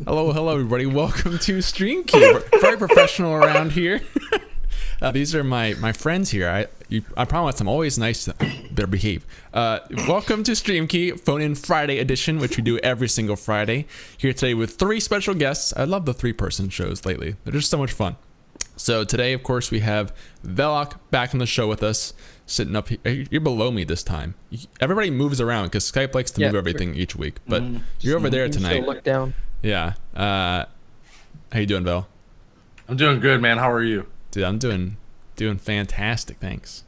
Hello, everybody. Welcome to StreamKey. We're very professional around here. These are my friends here. I promise I'm always nice. Better behave. Welcome to StreamKey, Phone-In Friday edition, which we do every single Friday. Here today with 3 special guests. I love the 3-person shows lately. They're just so much fun. So today, of course, we have Velok back on the show with us, sitting up here. You're below me this time. Everybody moves around because Skype likes to move everything each week. But you're over there tonight. Look down. Yeah. How you doing, Vel? I'm doing good, man. How are you? Dude, I'm doing fantastic, thanks.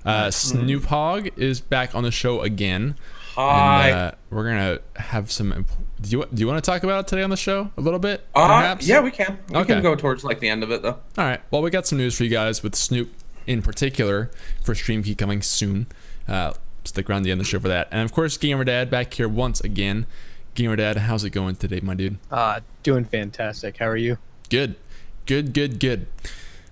SnoopHog is back on the show again. Hi. And, we're gonna have some. Do you want to talk about it today on the show a little bit? Perhaps? Yeah, we can. We Okay. can go towards like the end of it though. All right. Well, we got some news for you guys with Snoop in particular for StreamKey coming soon. Stick around the end of the show for that. And of course, GamerDad back here once again. GamerDad, how's it going today, my dude? Doing fantastic. How are you? Good.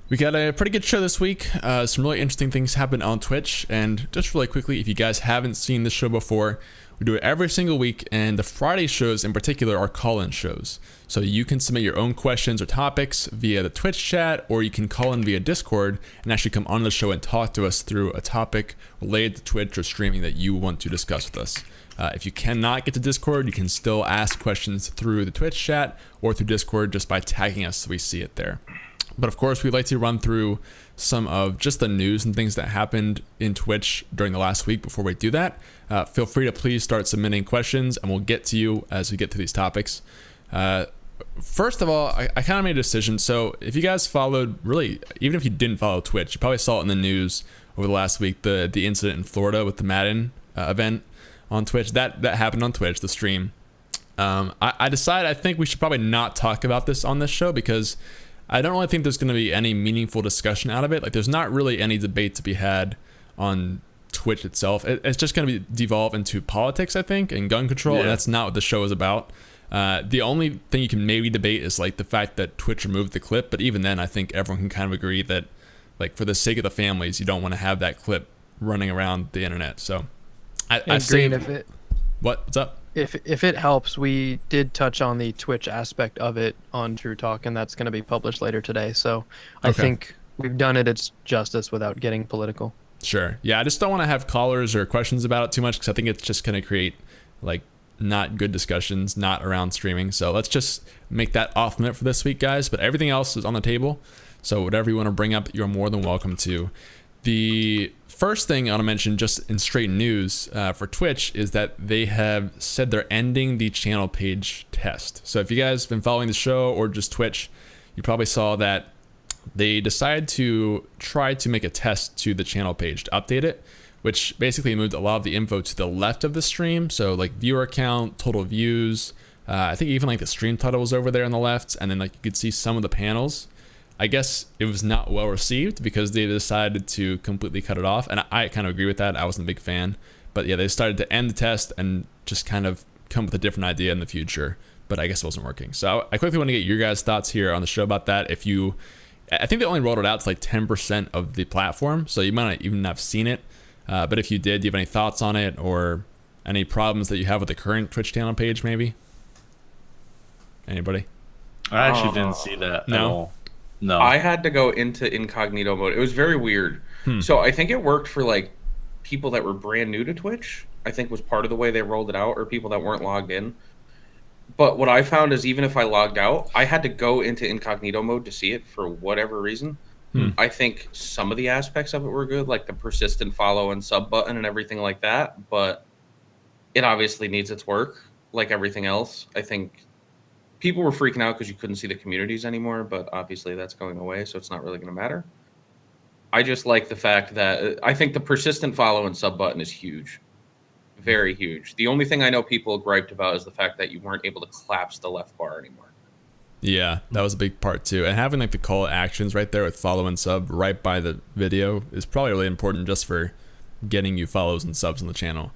We got a pretty good show this week. Some really interesting things happened on Twitch. And just really quickly, if you guys haven't seen this show before, we do it every single week. And the Friday shows in particular are call-in shows. So you can submit your own questions or topics via the Twitch chat, or you can call in via Discord and actually come on the show and talk to us through a topic related to Twitch or streaming that you want to discuss with us. If you cannot get to Discord, you can still ask questions through the Twitch chat or through Discord just by tagging us so we see it there. But of course, we'd like to run through some of just the news and things that happened in Twitch during the last week before we do that. Feel free to please start submitting questions and we'll get to you as we get to these topics. First of all, I kind of made a decision. So if you guys followed, really, even if you didn't follow Twitch, you probably saw it in the news over the last week, the incident in Florida with the Madden event on Twitch. That happened on Twitch, the stream. I decided I think we should probably not talk about this on this show because I don't really think there's going to be any meaningful discussion out of it. Like, there's not really any debate to be had on Twitch itself. It's just going to devolve into politics, I think, and gun control, and that's not what the show is about. The only thing you can maybe debate is like the fact that Twitch removed the clip, but even then, I think everyone can kind of agree that, like, for the sake of the families, you don't want to have that clip running around the internet. So, I say, what's up? If it helps, we did touch on the Twitch aspect of it on True Talk, and that's going to be published later today. So I think we've done it its justice without getting political. Sure. Yeah, I just don't want to have callers or questions about it too much because I think it's just going to create like not good discussions, not around streaming. So let's just make that off limit for this week, guys. But everything else is on the table. So whatever you want to bring up, you're more than welcome to. The first thing I want to mention just in straight news for Twitch is that they have said they're ending the channel page test. So if you guys have been following the show or just Twitch, you probably saw that they decided to try to make a test to the channel page to update it, which basically moved a lot of the info to the left of the stream. So like viewer count, total views, I think even like the stream title was over there on the left, and then like you could see some of the panels. I guess it was not well received because they decided to completely cut it off. And I kind of agree with that. I wasn't a big fan. But yeah, they started to end the test and just kind of come with a different idea in the future. But I guess it wasn't working. So I quickly want to get your guys' thoughts here on the show about that. I think they only rolled it out to like 10% of the platform. So you might not even have seen it. But if you did, do you have any thoughts on it or any problems that you have with the current Twitch channel page maybe? Anybody? I actually didn't see that at all. No. I had to go into incognito mode. It was very weird. So I think it worked for like people that were brand new to Twitch. I think was part of the way they rolled it out, or people that weren't logged in. But what I found is even if I logged out, I had to go into incognito mode to see it for whatever reason. I think some of the aspects of it were good, like the persistent follow and sub button and everything like that. But it obviously needs its work, like everything else. I think people were freaking out because you couldn't see the communities anymore, but obviously that's going away, so it's not really going to matter. I just like the fact that I think the persistent follow and sub button is huge. Very huge. The only thing I know people griped about is the fact that you weren't able to collapse the left bar anymore. Yeah, that was a big part too. And having like the call to actions right there with follow and sub right by the video is probably really important just for getting you follows and subs on the channel.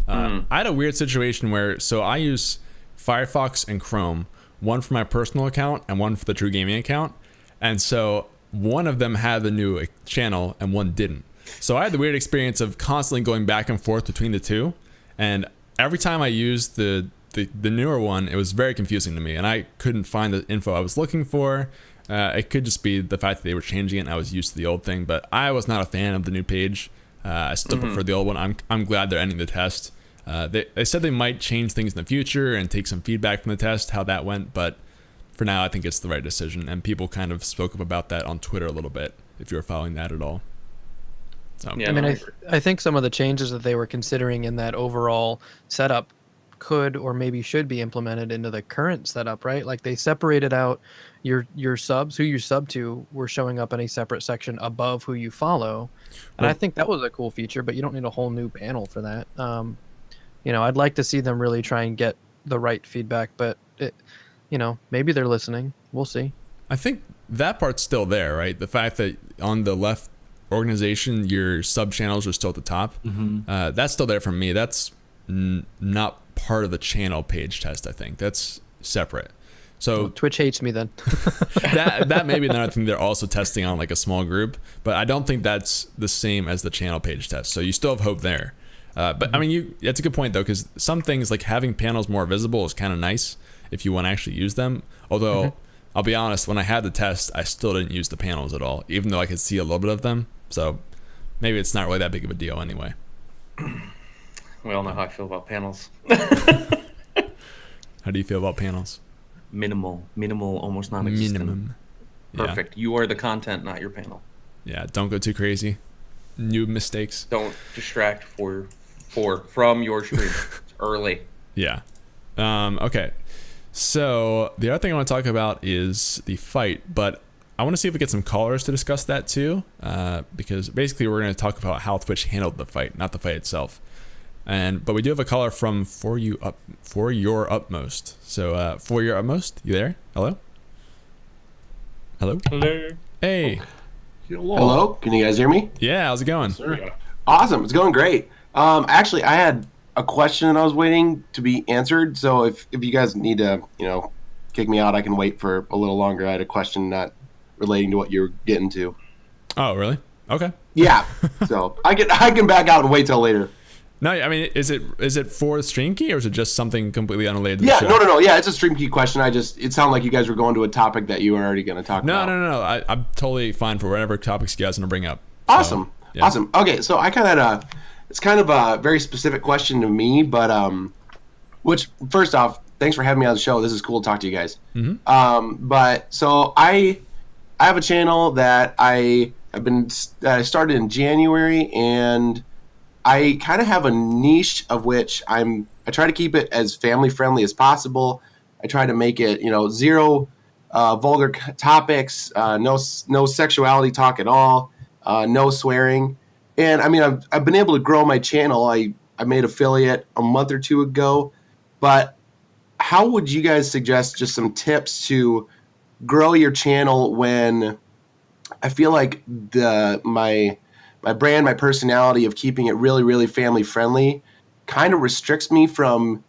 I had a weird situation where, so I use Firefox and Chrome, one for my personal account and one for the TRUgaming account. And so one of them had the new channel and one didn't. So I had the weird experience of constantly going back and forth between the two. And every time I used the the newer one, it was very confusing to me, and I couldn't find the info I was looking for. It could just be the fact that they were changing it and I was used to the old thing, but I was not a fan of the new page. I still prefer the old one. I'm glad they're ending the test. They said they might change things in the future and take some feedback from the test, how that went, but for now I think it's the right decision, and people kind of spoke up about that on Twitter a little bit, if you were following that at all. So, yeah, I mean, I think some of the changes that they were considering in that overall setup could or maybe should be implemented into the current setup, right? Like they separated out your subs, who you sub to were showing up in a separate section above who you follow. And I think that was a cool feature, but you don't need a whole new panel for that. I'd like to see them really try and get the right feedback, but maybe they're listening. We'll see. I think that part's still there, right? The fact that on the left organization, your sub channels are still at the top. That's still there for me. That's not part of the channel page test. I think that's separate. So Twitch hates me then. that may be another thing they're also testing on, like a small group, but I don't think that's the same as the channel page test. So you still have hope there. But I mean, that's a good point though, because some things like having panels more visible is kind of nice if you want to actually use them. Although I'll be honest, when I had the test, I still didn't use the panels at all, even though I could see a little bit of them. So maybe it's not really that big of a deal anyway. We all know how I feel about panels. How do you feel about panels? Minimal, almost non-existent. Minimum. Perfect. You are the content, not your panel. Yeah, don't go too crazy. New mistakes. Don't distract from your stream early. Yeah. Okay. So the other thing I want to talk about is the fight, but I want to see if we get some callers to discuss that too, because basically we're going to talk about how Twitch handled the fight, not the fight itself. But we do have a caller from For Your Utmost. So For Your Utmost, you there? Hello? Hey. Hello, can you guys hear me? Yeah, how's it going? Sure. Awesome, it's going great. Actually, I had a question that I was waiting to be answered. So if you guys need to, kick me out, I can wait for a little longer. I had a question not relating to what you're getting to. Oh, really? Okay. Yeah. So I can back out and wait till later. No, I mean, is it for the stream key or is it just something completely unrelated to the show? No. Yeah, it's a stream key question. It sounded like you guys were going to a topic that you were already going to talk about. No. I'm totally fine for whatever topics you guys want to bring up. Awesome. So, yeah. Awesome. Okay, so I kind of it's kind of a very specific question to me, but which first off, thanks for having me on the show. This is cool to talk to you guys. But so I have a channel that I started in January, and I kind of have a niche of which I try to keep it as family friendly as possible. I try to make it, zero vulgar topics, no sexuality talk at all, no swearing. And I mean, I've been able to grow my channel. I made affiliate a month or two ago, but how would you guys suggest just some tips to grow your channel when I feel like my brand, my personality of keeping it really, really family friendly kind of restricts me from,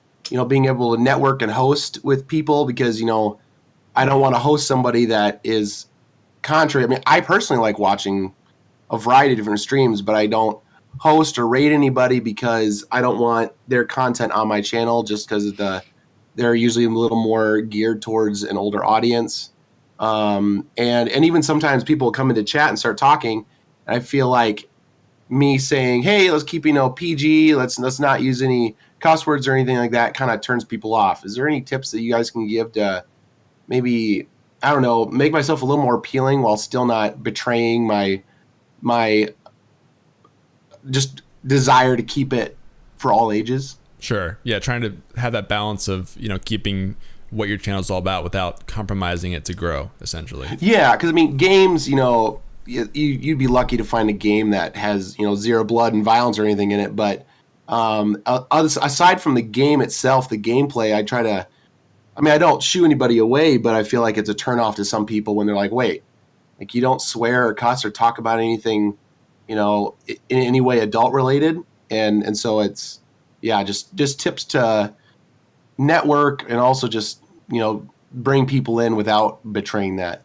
being able to network and host with people because, I don't want to host somebody that is contrary. I mean, I personally like watching a variety of different streams, but I don't host or rate anybody because I don't want their content on my channel just because they're usually a little more geared towards an older audience. And even sometimes people come into chat and start talking. I feel like me saying, "Hey, let's keep PG. Let's not use any cuss words or anything like that," kind of turns people off. Is there any tips that you guys can give to maybe, I don't know, make myself a little more appealing while still not betraying my just desire to keep it for all ages? Sure. Yeah, trying to have that balance of keeping what your channel's all about without compromising it to grow, essentially. Yeah, because I mean, games, you'd be lucky to find a game that has zero blood and violence or anything in it, but aside from the game itself, the gameplay, I don't shoo anybody away, but I feel like it's a turnoff to some people when they're like, wait, like you don't swear or cuss or talk about anything in any way adult related, and so it's just tips to network and also just bring people in without betraying that.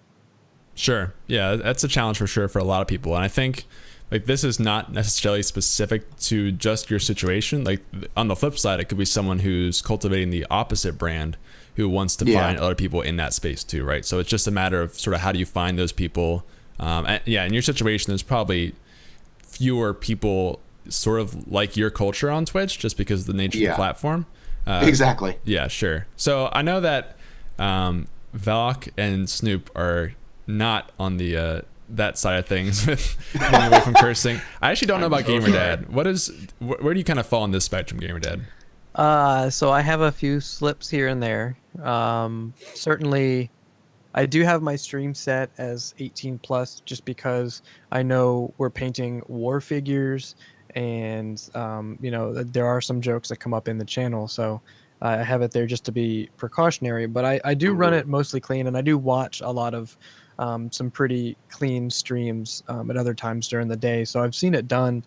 Sure. Yeah, that's a challenge for sure for a lot of people. And I think like this is not necessarily specific to just your situation. Like on the flip side, it could be someone who's cultivating the opposite brand who wants to find other people in that space too, right? So it's just a matter of sort of how do you find those people. And yeah, in your situation, there's probably fewer people sort of like your culture on Twitch just because of the nature of the platform. Exactly. Yeah, sure. So I know that Valk and Snoop are not on the that side of things with moving away from cursing. I actually don't know about GamerDad. Where do you kind of fall on this spectrum, GamerDad? So I have a few slips here and there. Certainly, I do have my stream set as 18 plus, just because I know we're painting war figures, and you know, there are some jokes that come up in the channel, so I have it there just to be precautionary. But I do run it mostly clean, and I do watch a lot of some pretty clean streams at other times during the day. So I've seen it done.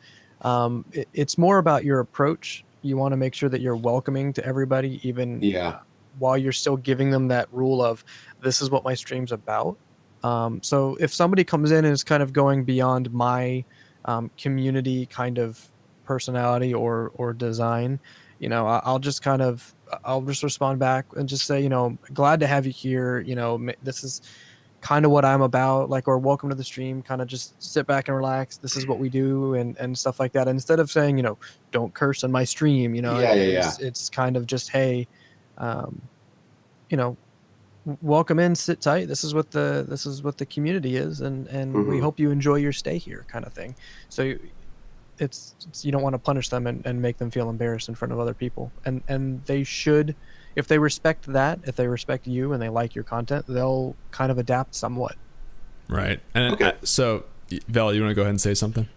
It's more about your approach. You want to make sure that you're welcoming to everybody, even while you're still giving them that rule of this is what my stream's about. So if somebody comes in and is kind of going beyond my community kind of personality or design, you know, I'll just respond back and just say, you know, glad to have you here. You know, this is kind of what I'm about, like, or welcome to the stream, kind of just sit back and relax. This is what we do, and stuff like that. Instead of saying, you know, don't curse on my stream, you know, it's kind of just, hey, you know, welcome in, sit tight. This is what the community is, and we hope you enjoy your stay here, kind of thing. So it's you don't want to punish them and make them feel embarrassed in front of other people, and they should. If they respect that, if they respect you and they like your content, they'll kind of adapt somewhat. Right. And so, Val, you want to go ahead and say something?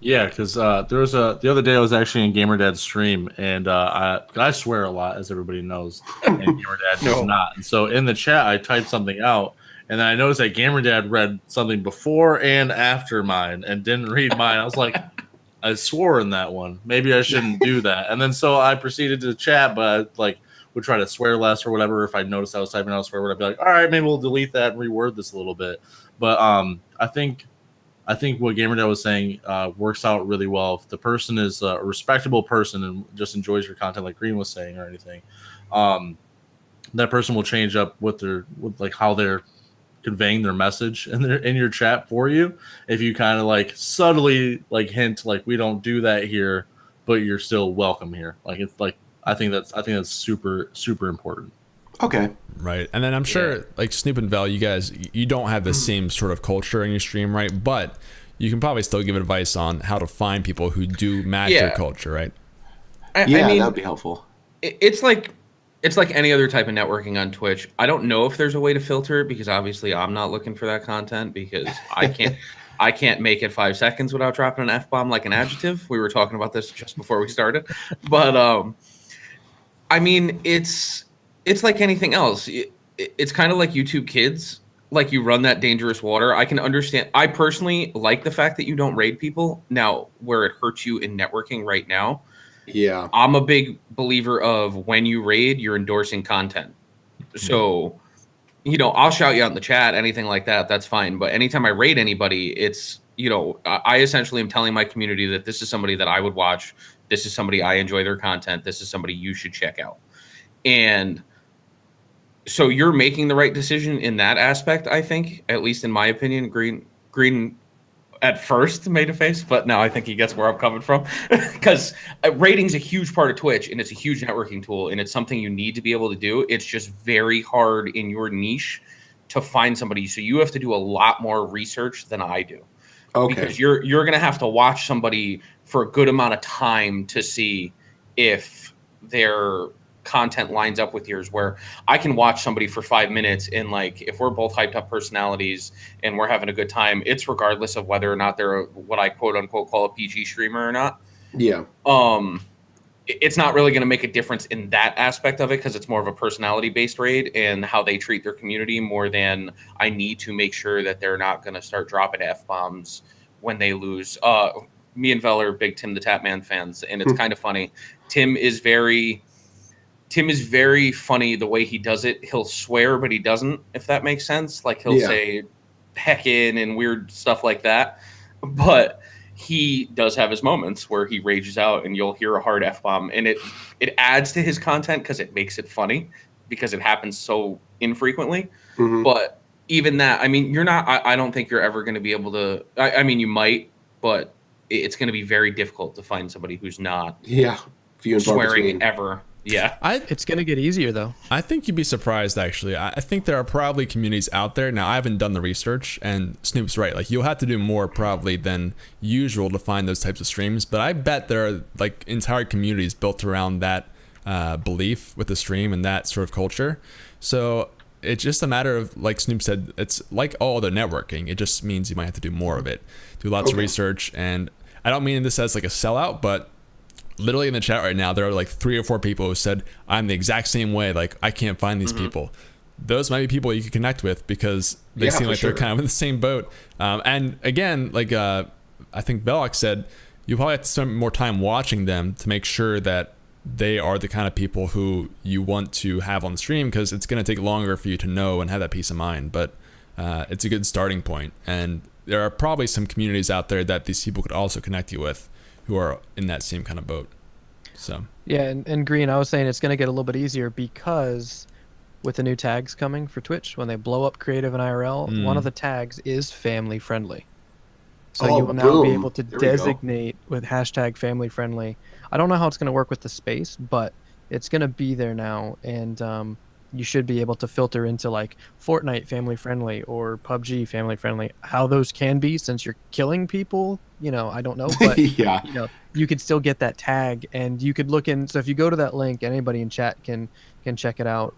Yeah, because there was the other day I was actually in GamerDad's stream, and I swear a lot, as everybody knows, and GamerDad does not. And so in the chat, I typed something out, and then I noticed that GamerDad read something before and after mine and didn't read mine. I was like, I swore in that one. Maybe I shouldn't do that. And then so I proceeded to chat, but I, would try to swear less or whatever. If I noticed I was typing out a swear word, I'd be like, all right, maybe we'll delete that and reword this a little bit. But I think what GamerDad was saying works out really well. If the person is a respectable person and just enjoys your content, like Green was saying, or anything, that person will change up with how they're conveying their message in your chat for you. If you kind of subtly hint we don't do that here, but you're still welcome here. I think that's super, super important. Okay. Right. And then I'm sure Snoop and Val, you don't have the same sort of culture in your stream, right? But you can probably still give advice on how to find people who do match your culture, right? I mean, that'd be helpful. It's like any other type of networking on Twitch. I don't know if there's a way to filter it, because obviously I'm not looking for that content, because I can't make it 5 seconds without dropping an F-bomb like an adjective. We were talking about this just before we started. But I mean, it's like anything else. It's kind of like YouTube Kids. Like, you run that dangerous water. I can understand. I personally like the fact that you don't raid people. Now, where it hurts you in networking right now, I'm a big believer of when you raid, you're endorsing content. So, you know, I'll shout you out in the chat, anything like that, that's fine. But anytime I raid anybody, it's, you know, I essentially am telling my community that this is somebody that I would watch. This is somebody I enjoy their content. This is somebody you should check out. And so you're making the right decision in that aspect, I think, at least in my opinion. Green at first made a face, but now I think he gets where I'm coming from, because rating's a huge part of Twitch, and it's a huge networking tool, and it's something you need to be able to do. It's just very hard in your niche to find somebody. So you have to do a lot more research than I do. Okay. Because you're going to have to watch somebody for a good amount of time to see if their content lines up with yours, where I can watch somebody for 5 minutes, and if we're both hyped up personalities and we're having a good time, it's regardless of whether or not they're what I quote unquote call a PG streamer or not. Yeah. It's not really going to make a difference in that aspect of it, because it's more of a personality based raid and how they treat their community, more than I need to make sure that they're not going to start dropping F-bombs when they lose. Me and Vel are big Tim the Tapman fans, and it's kind of funny. Tim is very funny the way he does it. He'll swear, but he doesn't, if that makes sense. He'll say heckin' and weird stuff like that. But he does have his moments where he rages out and you'll hear a hard F-bomb, and it adds to his content because it makes it funny because it happens so infrequently. But even that, I mean, I don't think you're ever going to be able to, I mean, you might, but it's going to be very difficult to find somebody who's not few and far swearing between. ever. Yeah. It's going to get easier, though. I think you'd be surprised, actually. I think there are probably communities out there. Now, I haven't done the research, and Snoop's right. Like, you'll have to do more probably than usual to find those types of streams. But I bet there are, like, entire communities built around that belief with the stream and that sort of culture. So it's just a matter of, like Snoop said, it's like all other networking. It just means you might have to do more of it. Do lots of research. And I don't mean this as, like, a sellout, but literally in the chat right now, there are like 3 or 4 people who said, I'm the exact same way. Like, I can't find these people. Those might be people you can connect with because they seem like they're kind of in the same boat. And again, like I think Velox said, you probably have to spend more time watching them to make sure that they are the kind of people who you want to have on the stream, because it's going to take longer for you to know and have that peace of mind. But it's a good starting point. And there are probably some communities out there that these people could also connect you with who are in that same kind of boat. So yeah, and Green, I was saying it's going to get a little bit easier because with the new tags coming for Twitch, when they blow up creative and IRL, one of the tags is family friendly. So you will now be able to designate with hashtag family friendly. I don't know how it's going to work with the space, but it's going to be there now, and you should be able to filter into like Fortnite family friendly or PUBG family friendly. How those can be, since you're killing people, you know, I don't know, but you know, you could still get that tag, and you could look in. So if you go to that link, anybody in chat can check it out.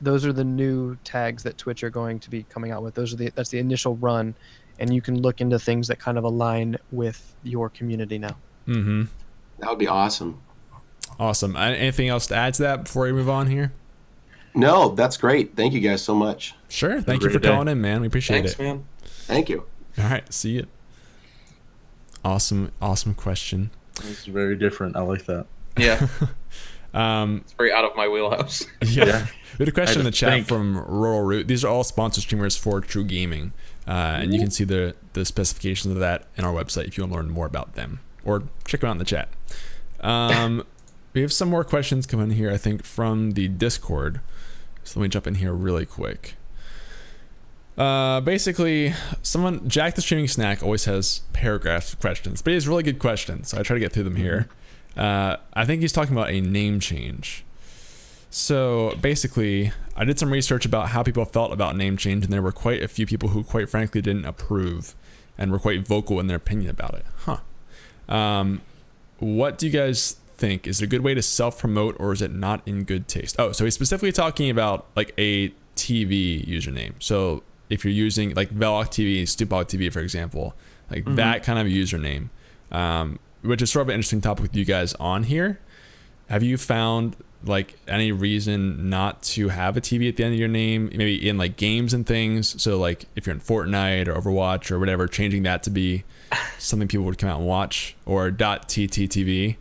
Those are the new tags that Twitch are going to be coming out with. That's the initial run, and you can look into things that kind of align with your community now. That would be awesome. Awesome. Anything else to add to that before we move on here? No, that's great. Thank you guys so much. Sure. Thank you for calling in, man. We appreciate it. Thanks, man. Thank you. All right. See you. Awesome question. It's very different. I like that. Yeah. It's very out of my wheelhouse. Yeah. We had a question in the chat from Rural Root. These are all sponsored streamers for TRUgaming. And you can see the specifications of that in our website if you want to learn more about them. Or check them out in the chat. We have some more questions coming here, I think, from the Discord. So let me jump in here really quick. Basically, Jack the Streaming Snack always has paragraphs of questions, but he has really good questions, so I try to get through them here. I think he's talking about a name change. So basically, I did some research about how people felt about name change, and there were quite a few people who, quite frankly, didn't approve and were quite vocal in their opinion about it. What do you guys think? Is it a good way to self-promote, or is it not in good taste? Oh, so he's specifically talking about like a TV username. So if you're using like VelocTV, SnoopHogTV, for example, like that kind of username, which is sort of an interesting topic with you guys on here. Have you found like any reason not to have a TV at the end of your name, maybe in like games and things? So like if you're in Fortnite or Overwatch or whatever, changing that to be something people would come out and watch, or .tttv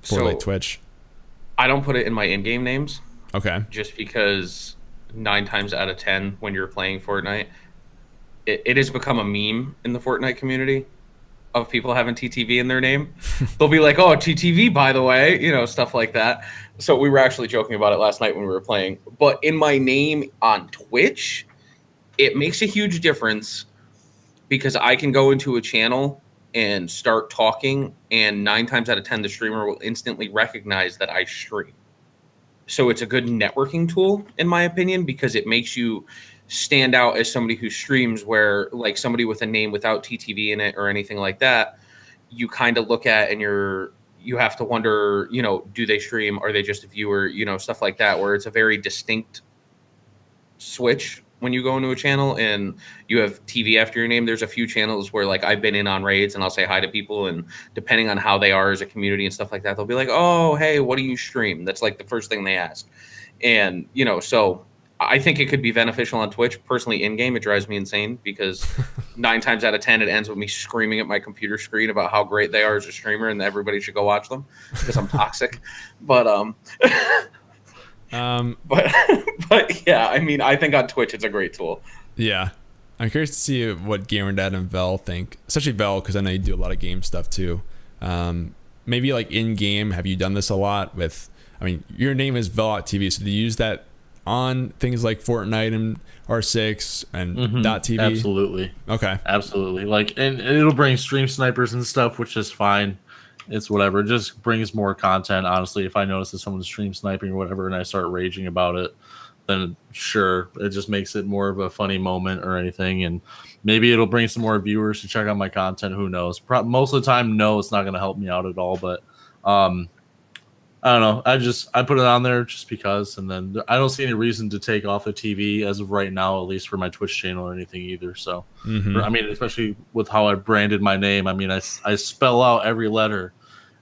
for like Twitch. I don't put it in my in-game names. Okay. Just because 9 times out of 10 when you're playing Fortnite, it has become a meme in the Fortnite community of people having TTV in their name. They'll be like, oh, TTV, by the way, you know, stuff like that. So we were actually joking about it last night when we were playing. But in my name on Twitch, it makes a huge difference because I can go into a channel and start talking, and 9 times out of 10, the streamer will instantly recognize that I stream. So it's a good networking tool, in my opinion, because it makes you stand out as somebody who streams, where like somebody with a name without TTV in it or anything like that, you kind of look at and you have to wonder, you know, do they stream? Are they just a viewer? You know, stuff like that, where it's a very distinct switch when you go into a channel and you have TV after your name. There's a few channels where like I've been in on raids and I'll say hi to people, and depending on how they are as a community and stuff like that, they'll be like, oh, hey, what do you stream? That's like the first thing they ask. And, you know, so I think it could be beneficial on Twitch. Personally, in-game, it drives me insane because 9 times out of 10, it ends with me screaming at my computer screen about how great they are as a streamer and everybody should go watch them because I'm toxic. But yeah, I mean, I think on Twitch it's a great tool. Yeah. I'm curious to see what GamerDad and Vel think, especially Vel, because I know you do a lot of game stuff too. Maybe like in game, have you done this a lot with? I mean, your name is VelOutTV, so do you use that on things like Fortnite and R6 and .tv? Absolutely. Okay. Absolutely. Like, and it'll bring stream snipers and stuff, which is fine. It's whatever. It just brings more content. Honestly, if I notice that someone's stream sniping or whatever, and I start raging about it, then sure, it just makes it more of a funny moment or anything. And maybe it'll bring some more viewers to check out my content. Who knows? Most of the time, no, it's not going to help me out at all. But I don't know. I put it on there just because, and then I don't see any reason to take off the TV as of right now, at least for my Twitch channel or anything either. So, I mean, especially with how I branded my name, I mean, I spell out every letter,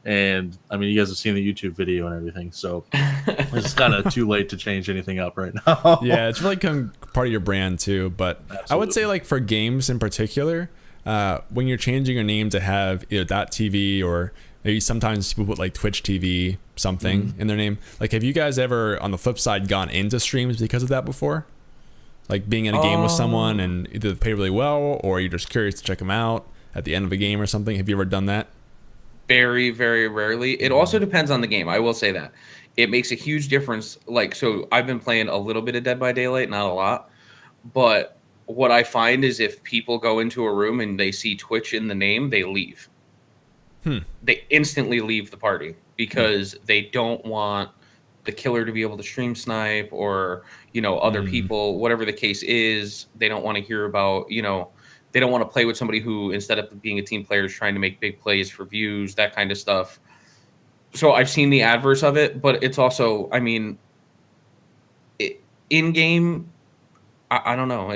and I mean, you guys have seen the YouTube video and everything, so it's kind of too late to change anything up right now. Yeah, it's really become part of your brand too. But absolutely. I would say, like, for games in particular, when you're changing your name to have either .tv or maybe sometimes people put like Twitch TV something in their name. Like, have you guys ever, on the flip side, gone into streams because of that before? Like being in a game with someone and either they pay really well or you're just curious to check them out at the end of a game or something. Have you ever done that? Very, very rarely. It also depends on the game. I will say that. It makes a huge difference. Like, so I've been playing a little bit of Dead by Daylight, not a lot. But what I find is if people go into a room and they see Twitch in the name, they leave. They instantly leave the party because they don't want the killer to be able to stream snipe or, you know, other people, whatever the case is. They don't want to hear about, you know, they don't want to play with somebody who, instead of being a team player, is trying to make big plays for views, that kind of stuff. So I've seen the adverse of it, but it's also, I mean, in game, I don't know.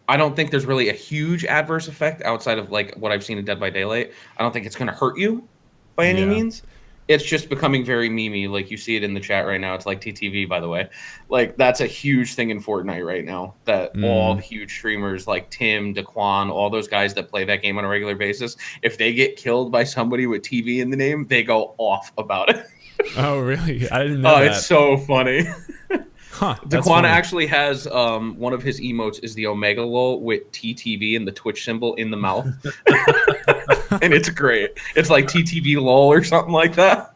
I don't think there's really a huge adverse effect outside of like what I've seen in Dead by Daylight. I don't think it's going to hurt you by any means. It's just becoming very memey. Like you see it in the chat right now. It's like TTV, by the way. Like that's a huge thing in Fortnite right now. That all the huge streamers like Tim, Daquan, all those guys that play that game on a regular basis, if they get killed by somebody with TV in the name, they go off about it. Oh, really? I didn't know that. It's so funny. Daquan funny. actually has one of his emotes is the Omega lol with TTV and the Twitch symbol in the mouth. And it's great. It's like TTV lol or something like that.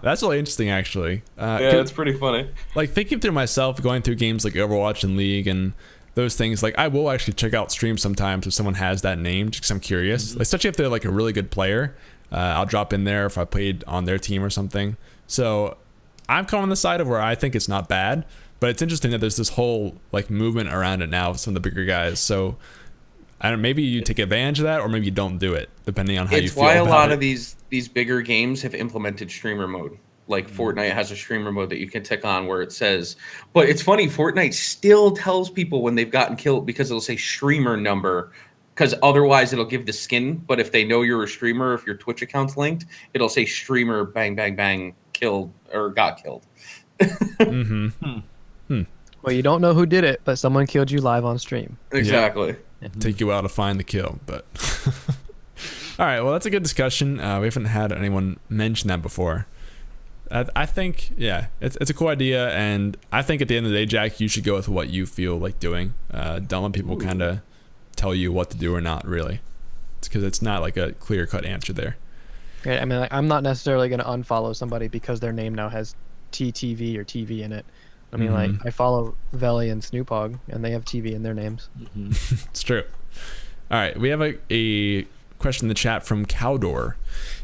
That's really interesting, actually. Yeah, it's pretty funny. Like, thinking through myself, going through games like Overwatch and League and those things, like, I will actually check out streams sometimes if someone has that name, just because I'm curious. Especially if they're, like, a really good player. I'll drop in there if I played on their team or something. So I'm coming on the side of where I think it's not bad, but it's interesting that there's this whole like movement around it now with some of the bigger guys. So I don't, maybe you take advantage of that, or maybe you don't do it, depending on how you feel. It's why a lot it. of these bigger games have implemented streamer mode. Like Fortnite has a streamer mode that you can tick on where it says, but it's funny, Fortnite still tells people when they've gotten killed because it'll say streamer number, because otherwise it'll give the skin. But if they know you're a streamer, if your Twitch account's linked, it'll say streamer bang bang bang killed or got killed. Well, you don't know who did it, but someone killed you live on stream. Exactly. Take you out to find the kill, but all right, well, that's a good discussion. We haven't had anyone mention that before. I think, yeah, it's a cool idea, and I think at the end of the day, Jack, you should go with what you feel like doing. Don't let people kind of tell you what to do or not, really. It's because it's not like a clear-cut answer there. Right. I mean, like, I'm not necessarily going to unfollow somebody because their name now has TTV or TV in it. I mean, like, I follow Veli and SnoopHog, and they have TV in their names. It's true. All right, we have a question in the chat from Cowdor.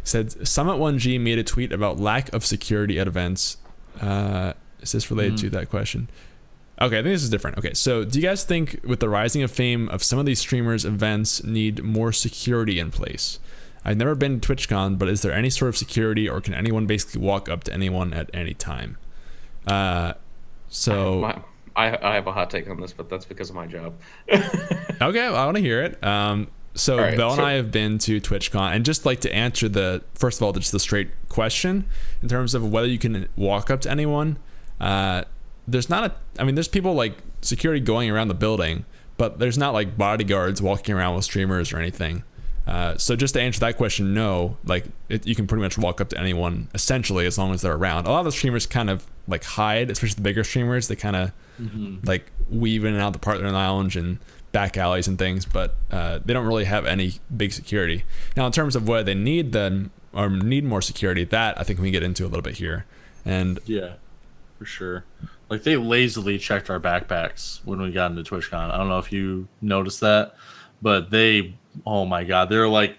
It said, Summit 1G made a tweet about lack of security at events. Is this related to that question? Okay, I think this is different. Okay, so do you guys think with the rising of fame of some of these streamers, events need more security in place? I've never been to TwitchCon, but is there any sort of security, or can anyone basically walk up to anyone at any time? So I have a hot take on this, but that's because of my job. Okay, well, I want to hear it. So right, Bell and I have been to TwitchCon, and just like to answer first of all, just the straight question in terms of whether you can walk up to anyone. There's there's people like security going around the building, but there's not like bodyguards walking around with streamers or anything. So just to answer that question, no, like you can pretty much walk up to anyone essentially as long as they're around. A lot of the streamers kind of like hide, especially the bigger streamers. They kind of like weave in and out the partner lounge and back alleys and things, but they don't really have any big security. Now, in terms of where they need them or need more security, that I think we can get into a little bit here. And yeah, for sure. Like they lazily checked our backpacks when we got into TwitchCon. I don't know if you noticed that, but they, oh my god, they're like,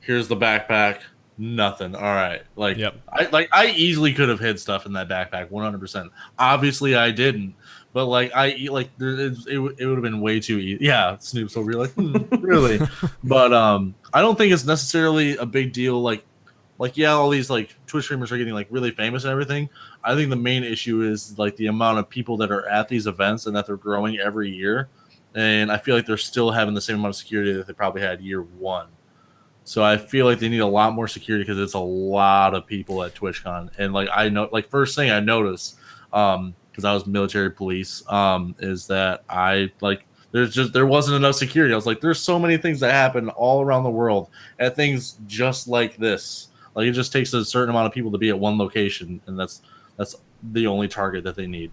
here's the backpack, nothing. All right, like, yep. I easily could have hid stuff in that backpack, 100%. Obviously, I didn't, but like it would have been way too easy. Yeah, Snoop. So we're like, really, but I don't think it's necessarily a big deal. Like yeah, all these like Twitch streamers are getting like really famous and everything. I think the main issue is like the amount of people that are at these events and that they're growing every year. And I feel like they're still having the same amount of security that they probably had year one. So I feel like they need a lot more security because it's a lot of people at TwitchCon. And like I know, like first thing I noticed, because I was military police, is that I like there wasn't enough security. I was like, there's so many things that happen all around the world at things just like this. Like it just takes a certain amount of people to be at one location, and that's the only target that they need.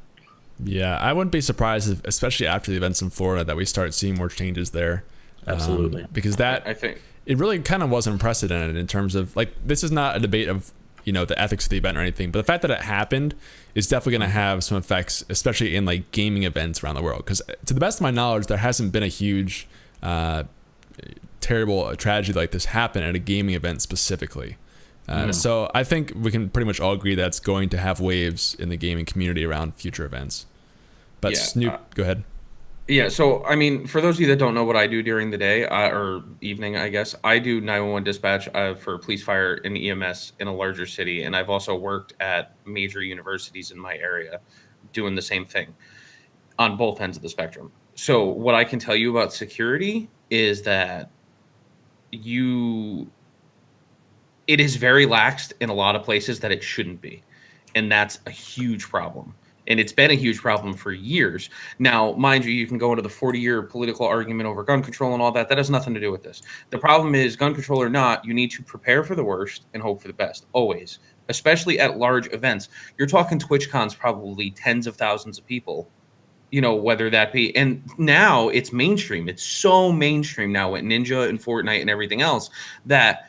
Yeah, I wouldn't be surprised if, especially after the events in Florida, that we start seeing more changes there. Absolutely. Because that, I think it really kind of wasn't unprecedented in terms of, like, this is not a debate of, you know, the ethics of the event or anything, but the fact that it happened is definitely going to have some effects, especially in, like, gaming events around the world. Because to the best of my knowledge, there hasn't been a huge, terrible tragedy like this happen at a gaming event specifically. So I think we can pretty much all agree that it's going to have waves in the gaming community around future events. But yeah, Snoop, go ahead. Yeah, so I mean, for those of you that don't know what I do during the day or evening, I guess, I do 911 dispatch for police, fire, and EMS in a larger city. And I've also worked at major universities in my area doing the same thing on both ends of the spectrum. So what I can tell you about security is that it is very laxed in a lot of places that it shouldn't be. And that's a huge problem. And it's been a huge problem for years. Now, mind you, you can go into the 40-year political argument over gun control and all that. That has nothing to do with this. The problem is, gun control or not, you need to prepare for the worst and hope for the best, always. Especially at large events. You're talking TwitchCon's probably tens of thousands of people, you know, whether that be. And now it's mainstream. It's so mainstream now with Ninja and Fortnite and everything else that,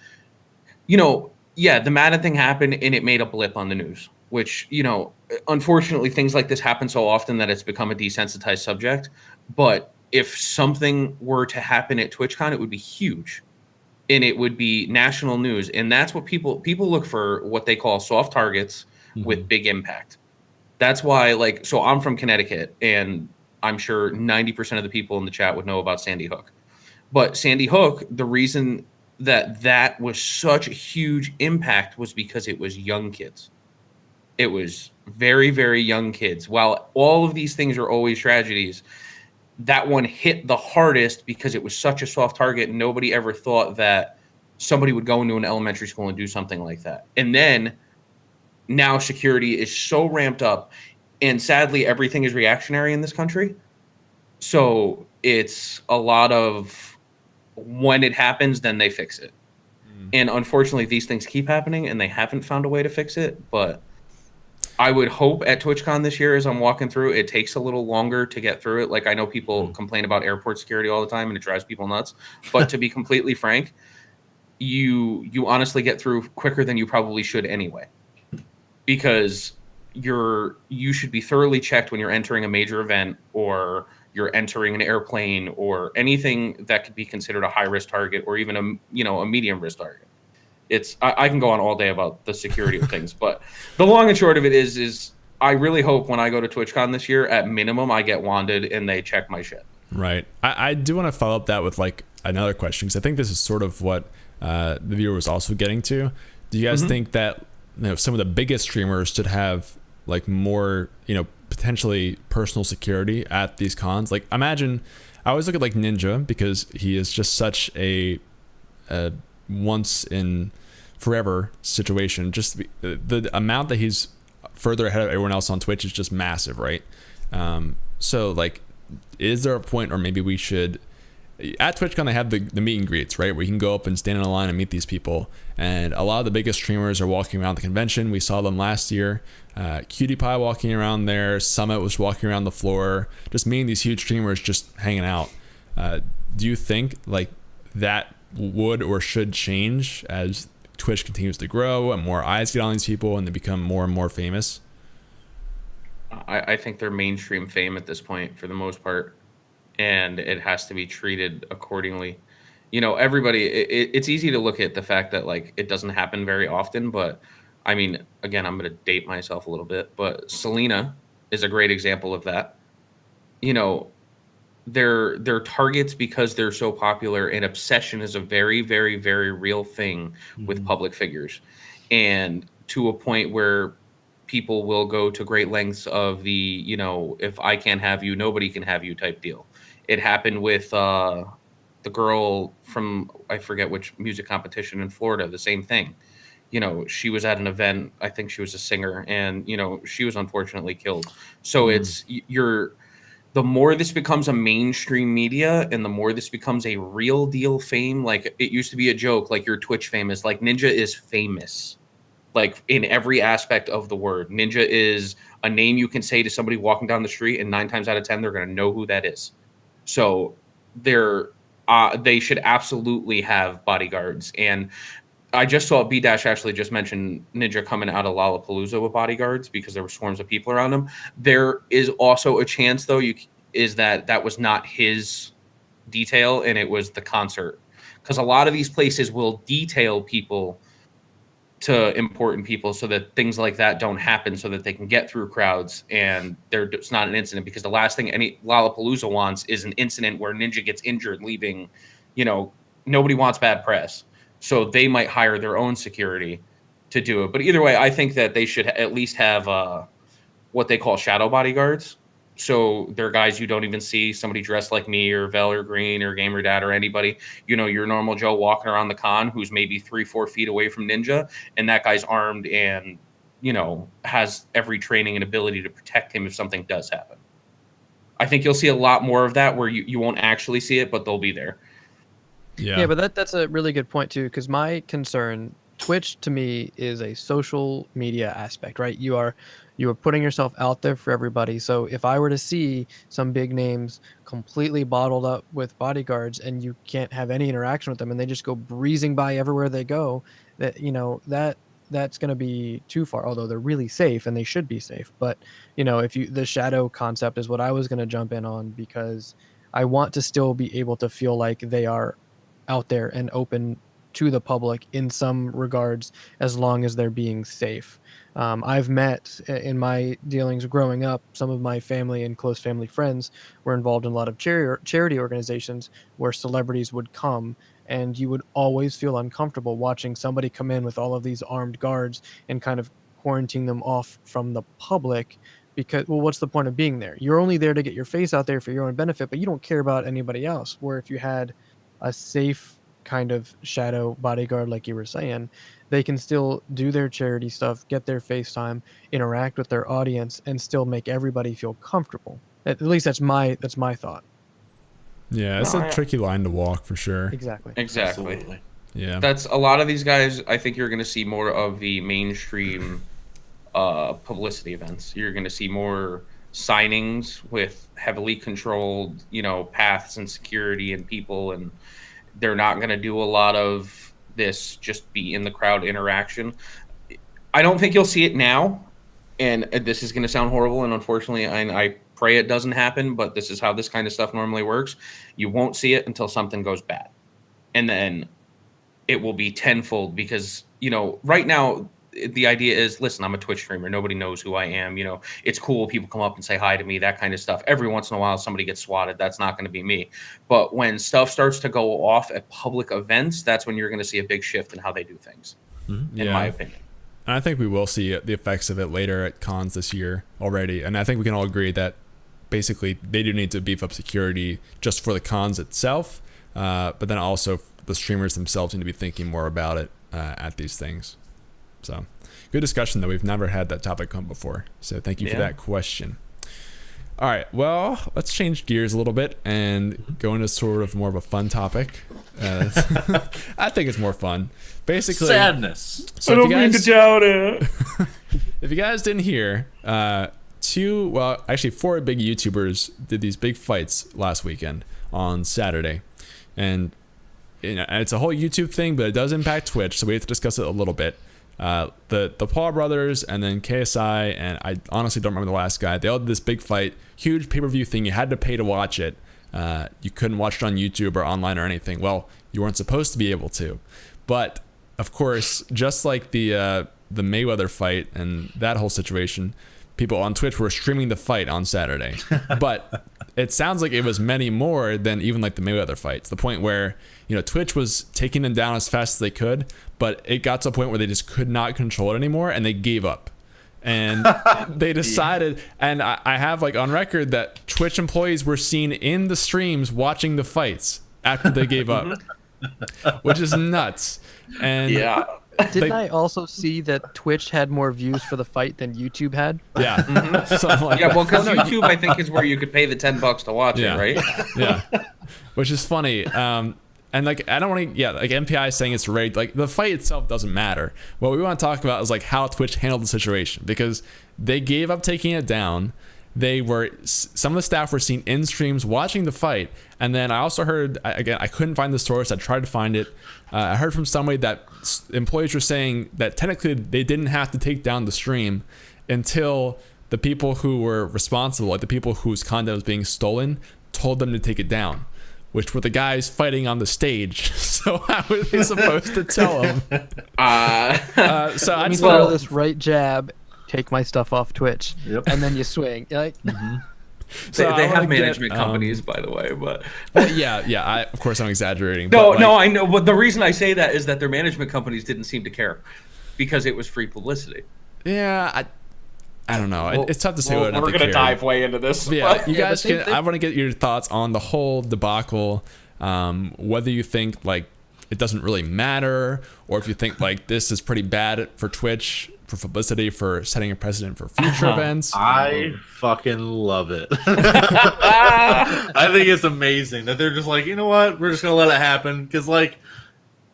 you know, yeah, the Madden thing happened and it made a blip on the news, which, you know, unfortunately, things like this happen so often that it's become a desensitized subject. But if something were to happen at TwitchCon, it would be huge and it would be national news. And that's what people look for, what they call soft targets with big impact. That's why, like, so I'm from Connecticut and I'm sure 90% of the people in the chat would know about Sandy Hook. But Sandy Hook, the reason that was such a huge impact was because it was young kids. It was very, very young kids. While all of these things are always tragedies, that one hit the hardest because it was such a soft target. And nobody ever thought that somebody would go into an elementary school and do something like that. And then now security is so ramped up. And sadly, everything is reactionary in this country. So it's a lot of when it happens, then they fix it. And unfortunately, these things keep happening and they haven't found a way to fix it. But I would hope at TwitchCon this year, as I'm walking through, it takes a little longer to get through it. Like, I know people complain about airport security all the time and it drives people nuts. But to be completely frank, you honestly get through quicker than you probably should anyway. Because you should be thoroughly checked when you're entering a major event or you're entering an airplane or anything that could be considered a high-risk target or even a medium-risk target. I can go on all day about the security of things, but the long and short of it is I really hope when I go to TwitchCon this year, at minimum, I get wanded and they check my shit. Right. I do want to follow up that with like another question, because I think this is sort of what the viewer was also getting to. Do you guys think that, you know, some of the biggest streamers should have like more, you know, potentially personal security at these cons? Like, imagine, I always look at like Ninja because he is just such a once in forever situation. Just the amount that he's further ahead of everyone else on Twitch is just massive, right? So like, is there a point, or maybe we should at TwitchCon they have the meet and greets, right, where you can go up and stand in a line and meet these people. And a lot of the biggest streamers are walking around the convention. We saw them last year. QtPie walking around there. Summit was walking around the floor, just meeting these huge streamers, just hanging out. Do you think like that would or should change as Twitch continues to grow and more eyes get on these people and they become more and more famous? I think they're mainstream fame at this point for the most part, and it has to be treated accordingly. You know, everybody, it's easy to look at the fact that like it doesn't happen very often, but I mean, again, I'm going to date myself a little bit, but Selena is a great example of that. You know, they're targets because they're so popular, and obsession is a very, very, very real thing with public figures, and to a point where people will go to great lengths of the, you know, if I can't have you, nobody can have you type deal. It happened with the girl from, I forget which music competition in Florida, the same thing. You know, she was at an event, I think she was a singer, and, you know, she was unfortunately killed. So it's, the more this becomes a mainstream media and the more this becomes a real deal fame, like it used to be a joke, like you're Twitch famous, like Ninja is famous. Like in every aspect of the word. Ninja is a name you can say to somebody walking down the street, and 9 times out of 10, they're going to know who that is. So they should absolutely have bodyguards. And I just saw B-Dash actually just mention Ninja coming out of Lollapalooza with bodyguards because there were swarms of people around him. There is also a chance, though, that was not his detail and it was the concert. Because a lot of these places will detail people to important people so that things like that don't happen, so that they can get through crowds and it's not an incident, because the last thing any Lollapalooza wants is an incident where Ninja gets injured leaving. You know, nobody wants bad press, so they might hire their own security to do it. But either way, I think that they should at least have what they call shadow bodyguards. So they're guys you don't even see, somebody dressed like me or Vel or Green or GamerDad or anybody, you know, your normal Joe walking around the con who's maybe 3-4 feet away from Ninja, and that guy's armed and, you know, has every training and ability to protect him if something does happen. I think you'll see a lot more of that where you won't actually see it, but they'll be there. Yeah, but that's a really good point too, because my concern, Twitch to me is a social media aspect, right? You are putting yourself out there for everybody. So if I were to see some big names completely bottled up with bodyguards and you can't have any interaction with them and they just go breezing by everywhere they go, that, you know, that's going to be too far, although they're really safe and they should be safe. But, you know, the shadow concept is what I was going to jump in on, because I want to still be able to feel like they are out there and open to the public in some regards, as long as they're being safe. I've met in my dealings growing up, some of my family and close family friends were involved in a lot of charity organizations where celebrities would come, and you would always feel uncomfortable watching somebody come in with all of these armed guards and kind of quarantine them off from the public. Because, well, what's the point of being there? You're only there to get your face out there for your own benefit, but you don't care about anybody else. Where if you had a safe kind of shadow bodyguard, like you were saying, they can still do their charity stuff, get their FaceTime, interact with their audience, and still make everybody feel comfortable. At least that's my thought. Yeah, it's a tricky line to walk for sure. Exactly. Absolutely. Yeah. That's a lot of these guys. I think you're going to see more of the mainstream publicity events. You're going to see more signings with heavily controlled, you know, paths and security and people, and they're not going to do a lot of this just be in the crowd interaction. I don't think you'll see it now, and this is going to sound horrible, and unfortunately I pray it doesn't happen, but this is how this kind of stuff normally works. You won't see it until something goes bad, and then it will be tenfold, because, you know, right now the idea is, listen, I'm a Twitch streamer. Nobody knows who I am. You know, it's cool. People come up and say hi to me, that kind of stuff. Every once in a while, somebody gets swatted. That's not going to be me. But when stuff starts to go off at public events, that's when you're going to see a big shift in how they do things, in my opinion. And I think we will see the effects of it later at cons this year already. And I think we can all agree that basically they do need to beef up security just for the cons itself. But then also the streamers themselves need to be thinking more about it at these things. So good discussion, though. We've never had that topic come before. So thank you for that question. All right, well, let's change gears a little bit and go into sort of more of a fun topic. I think it's more fun. Basically, sadness. So I don't mean to doubt it. If you guys didn't hear, four big YouTubers did these big fights last weekend on Saturday, and it's a whole YouTube thing, but it does impact Twitch, so we have to discuss it a little bit. The Paul brothers and then KSI, and I honestly don't remember the last guy. They all did this big fight, huge pay-per-view thing. You had to pay to watch it. You couldn't watch it on YouTube or online or anything. Well, you weren't supposed to be able to. But of course, just like the Mayweather fight and that whole situation, people on Twitch were streaming the fight on Saturday. But it sounds like it was many more than even like the Mayweather fight, to the point where, Twitch was taking them down as fast as they could, but it got to a point where they just could not control it anymore, and they gave up. And they decided, and I have like on record that Twitch employees were seen in the streams watching the fights after they gave up, which is nuts. And Yeah. Didn't I also see that Twitch had more views for the fight than YouTube had? Yeah. Something like Yeah, that. well, because YouTube, I think, is where you could pay the $10 to watch Yeah. it, right? Yeah, which is funny. And like, I don't want to, like MPI is saying it's rigged. Like, the fight itself doesn't matter. What we want to talk about is like how Twitch handled the situation, because they gave up taking it down. Some of the staff were seen in streams watching the fight. And then I also heard, again, I couldn't find the source. I tried to find it. I heard from somebody that employees were saying that technically they didn't have to take down the stream until the people who were responsible, like the people whose content was being stolen, told them to take it down, which were the guys fighting on the stage. So how were they supposed to tell them? So I just throw this right jab, take my stuff off Twitch, Yep. and then you swing. You're like, So They I wanna have get, management companies, by the way, but yeah. Of course, I'm exaggerating. no, but, no, like, I know. But the reason I say that is that their management companies didn't seem to care because it was free publicity. Yeah, I don't know. Well, It's tough to say well, what not we're to gonna care. dive way into this. But yeah, but- you guys but can. I want to get your thoughts on the whole debacle. Whether you think like it doesn't really matter, or if you think like this is pretty bad for Twitch, for publicity, for setting a precedent for future events. I fucking love it. I think it's amazing that they're just like, you know what, we're just gonna let it happen, because like,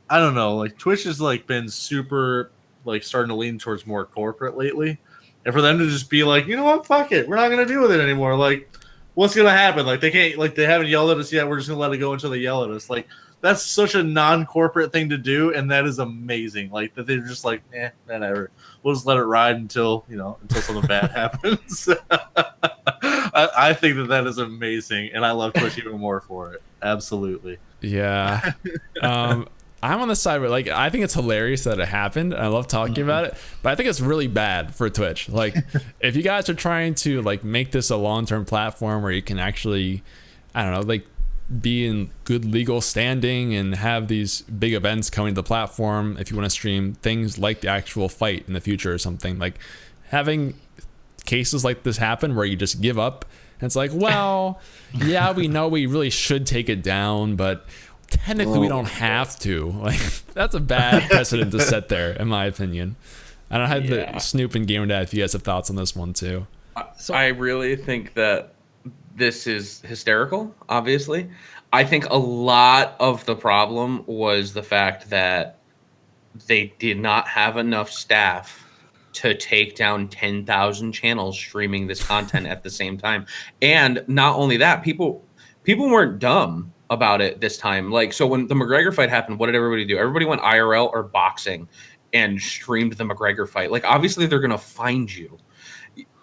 I don't know, like Twitch has like been super like starting to lean towards more corporate lately, and for them to just be like, you know what, fuck it, we're not gonna deal with it anymore. Like, what's gonna happen? Like, they can't, like, they haven't yelled at us yet. We're just gonna let it go until they yell at us. Like, that's such a non-corporate thing to do, and that is amazing. Like, that they're just like, whatever. We'll just let it ride until something bad happens. I think that is amazing, and I love Twitch even more for it. Absolutely. Yeah. I'm on the side where, like, I think it's hilarious that it happened. I love talking about it, but I think it's really bad for Twitch. Like, if you guys are trying to like make this a long-term platform where you can actually, I don't know, like be in good legal standing and have these big events coming to the platform, if you want to stream things like the actual fight in the future or something, like having cases like this happen where you just give up and it's like, well, yeah, we know we really should take it down, but technically we don't have to. Like, that's a bad precedent to set there, in my opinion. I don't have the Snoop and GamerDad if you guys have thoughts on this one too. I really think that this is hysterical, obviously. I think a lot of the problem was the fact that they did not have enough staff to take down 10,000 channels streaming this content at the same time. And not only that, people weren't dumb about it this time. Like, so when the McGregor fight happened, what did everybody do? Everybody went IRL or boxing and streamed the McGregor fight. Like, obviously they're going to find you.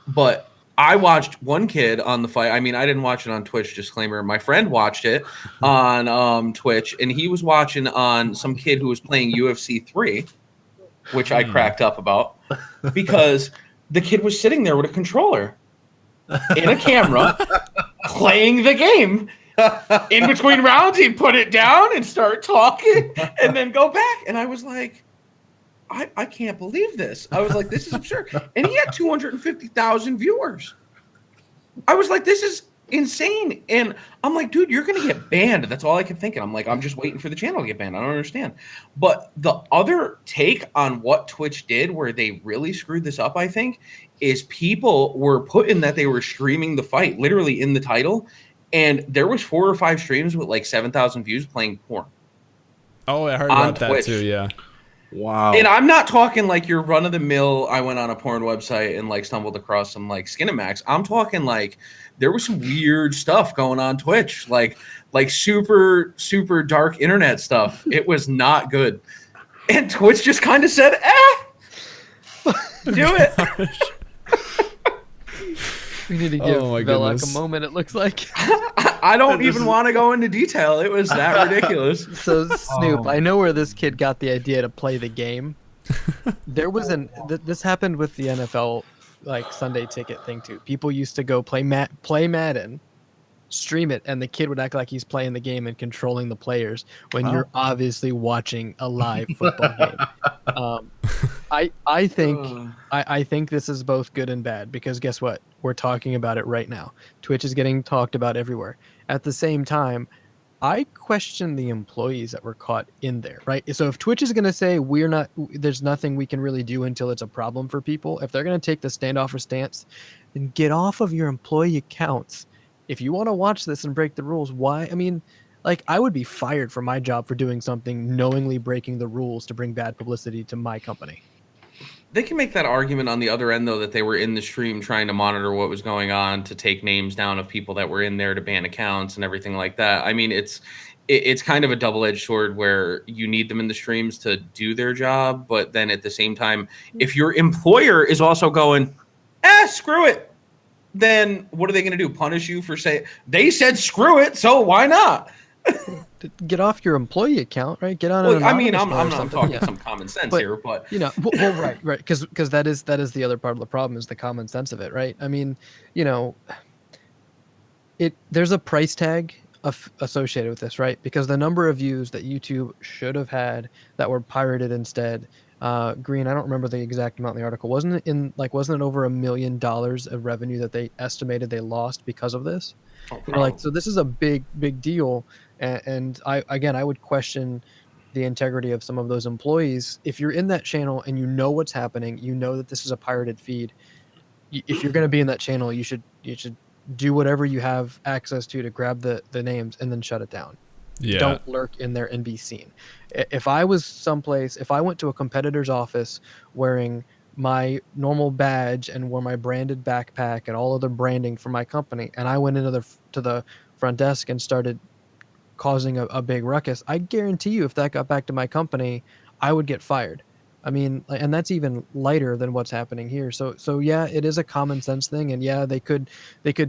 But I watched one kid on the fight. I mean, I didn't watch it on Twitch, disclaimer. My friend watched it on Twitch, and he was watching on some kid who was playing UFC 3, which I cracked up about, because the kid was sitting there with a controller and a camera playing the game. In between rounds, he'd put it down and start talking and then go back. And I was like, I can't believe this. I was like, this is absurd. And he had 250,000 viewers. I was like, this is insane. And I'm like, dude, you're gonna get banned. That's all I kept thinking. I'm like, I'm just waiting for the channel to get banned. I don't understand. But the other take on what Twitch did, where they really screwed this up, I think, is people were putting that they were streaming the fight literally in the title, and there was 4 or 5 streams with like 7,000 views playing porn. Oh, I heard about that too. Yeah. Wow. And I'm not talking like your run of the mill. I went on a porn website and like stumbled across some like Skinemax. I'm talking like there was some weird stuff going on Twitch, like super dark internet stuff. It was not good, and Twitch just kind of said, do it." We need to give Velak a moment, it looks like. I don't even want to go into detail. It was that ridiculous. So, Snoop, I know where this kid got the idea to play the game. There was this happened with the NFL, like, Sunday ticket thing, too. People used to go play Madden, stream it, and the kid would act like he's playing the game and controlling the players when you're obviously watching a live football game. I think this is both good and bad, because guess what? We're talking about it right now. Twitch is getting talked about everywhere. At the same time, I question the employees that were caught in there, right? So if Twitch is going to say there's nothing we can really do until it's a problem for people, if they're going to take the standoffer stance, then get off of your employee accounts. If you want to watch this and break the rules, why? I mean, like, I would be fired from my job for doing something knowingly breaking the rules to bring bad publicity to my company. They can make that argument on the other end, though, that they were in the stream trying to monitor what was going on, to take names down of people that were in there, to ban accounts and everything like that. I mean, it's kind of a double-edged sword where you need them in the streams to do their job, but then at the same time, if your employer is also going, screw it, then what are they going to do? Punish you for saying they said screw it, so why not? Get off your employee account, right? Get on. Well, I mean, I'm not talking some common sense here, but you know, well, right, because that is the other part of the problem, is the common sense of it, right? I mean, you know, there's a price tag associated with this, right? Because the number of views that YouTube should have had that were pirated instead. Green, I don't remember the exact amount in the article. Wasn't it over $1 million of revenue that they estimated they lost because of this? You know, like, so this is a big deal. And I would question the integrity of some of those employees. If you're in that channel and you know what's happening, you know that this is a pirated feed. If you're going to be in that channel, you should do whatever you have access to grab the names and then shut it down. Yeah. Don't lurk in there and be seen. If I was someplace, if I went to a competitor's office wearing my normal badge and wore my branded backpack and all other branding for my company, and I went into the front desk and started causing a big ruckus, I guarantee you, if that got back to my company, I would get fired. I mean, and that's even lighter than what's happening here. So yeah, it is a common sense thing, and yeah, they could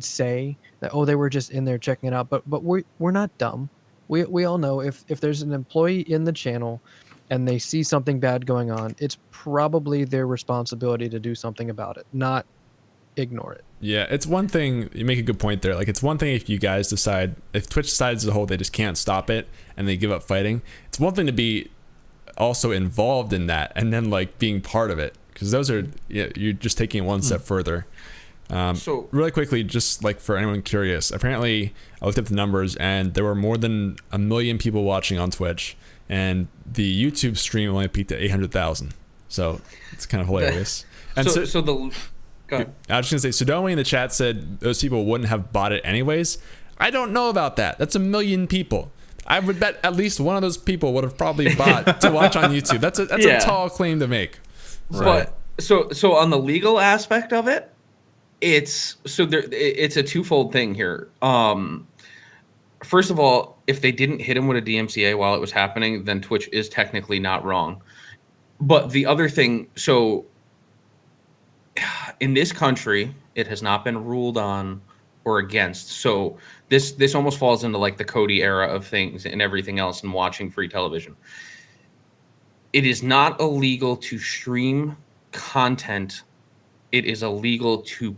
say that, oh, they were just in there checking it out, but we're not dumb. We all know if there's an employee in the channel and they see something bad going on, it's probably their responsibility to do something about it, not ignore it. Yeah, it's one thing, you make a good point there. Like, it's one thing if you guys decide, if Twitch decides as a whole they just can't stop it and they give up fighting. It's one thing to be also involved in that and then like being part of it, because those are, you're just taking it one step further. So really quickly, just like for anyone curious, apparently I looked up the numbers and there were more than 1 million people watching on Twitch, and the YouTube stream only peaked at 800,000. So it's kind of hilarious. And go ahead. I was just gonna say, Sodomi in the chat said those people wouldn't have bought it anyways. I don't know about that. That's 1 million people. I would bet at least one of those people would have probably bought to watch on YouTube. That's a tall claim to make. Right. But so on the legal aspect of it, it's a twofold thing here. First of all, if they didn't hit him with a DMCA while it was happening, then Twitch is technically not wrong. But the other thing, so in this country, it has not been ruled on or against. So this almost falls into like the Cody era of things and everything else and watching free television. It is not illegal to stream content. It is illegal to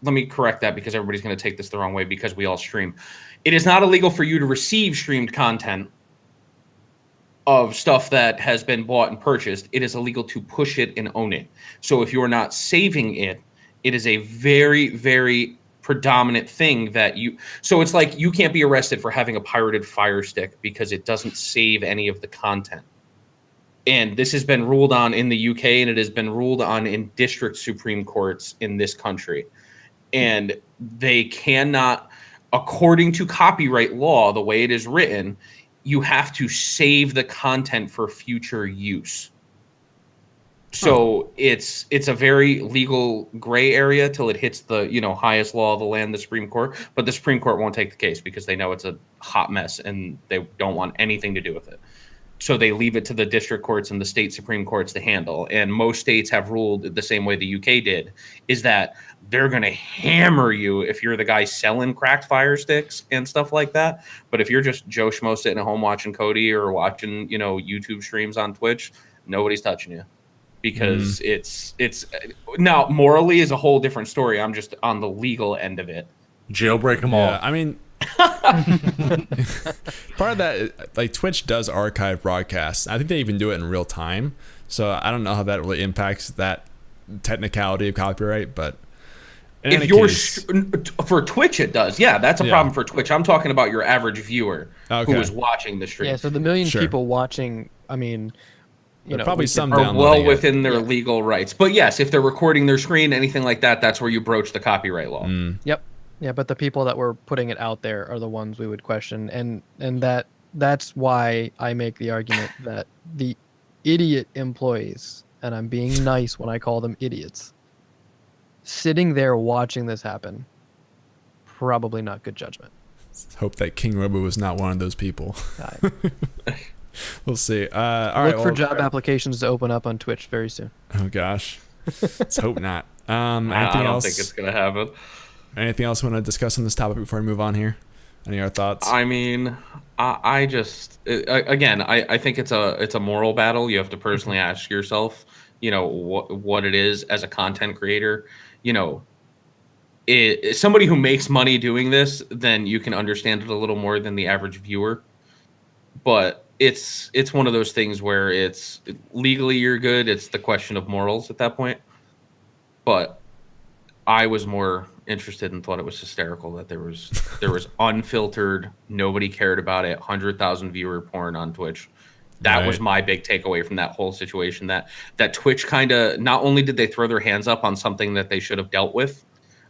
let me correct that, because everybody's going to take this the wrong way because we all stream. It is not illegal for you to receive streamed content of stuff that has been bought and purchased. It is illegal to push it and own it. So if you're not saving it, it is a very, very predominant thing that so it's like you can't be arrested for having a pirated Fire Stick because it doesn't save any of the content. And this has been ruled on in the UK, and it has been ruled on in district Supreme Courts in this country. And they cannot, according to copyright law, the way it is written, you have to save the content for future use. So it's a very legal gray area till it hits the highest law of the land, the Supreme Court. But the Supreme Court won't take the case because they know it's a hot mess and they don't want anything to do with it. So they leave it to the district courts and the state Supreme Courts to handle. And most states have ruled the same way the UK did, is that they're going to hammer you if you're the guy selling cracked Fire Sticks and stuff like that. But if you're just Joe Schmo sitting at home watching Cody or watching, YouTube streams on Twitch, nobody's touching you. Because it's now morally is a whole different story. I'm just on the legal end of it. Jailbreak them all. I mean, part of that, like Twitch does archive broadcasts. I think they even do it in real time. So I don't know how that really impacts that technicality of copyright, but if you're for Twitch, it does. Yeah, that's a problem for Twitch. I'm talking about your average viewer who is watching the stream. Yeah, so the million people watching, I mean, probably some are well within their legal rights. But yes, if they're recording their screen, anything like that, that's where you broach the copyright law. Yep. Yeah, but the people that were putting it out there are the ones we would question, and that's why I make the argument that the idiot employees, and I'm being nice when I call them idiots, sitting there watching this happen, probably not good judgment. Let's hope that King Robo was not one of those people. We'll see. All right, Look for job applications to open up on Twitch very soon. Oh gosh, let's hope not. I don't think it's gonna happen. Anything else you want to discuss on this topic before we move on here? Any other thoughts? I mean, I just again, I think it's a moral battle. You have to personally ask yourself, what it is as a content creator. Somebody who makes money doing this, then you can understand it a little more than the average viewer. But it's one of those things where it's legally you're good. It's the question of morals at that point. But I was more interested and thought it was hysterical that there was unfiltered, nobody cared about it, 100,000 viewer porn on Twitch. That was my big takeaway from that whole situation. That Twitch kind of, not only did they throw their hands up on something that they should have dealt with,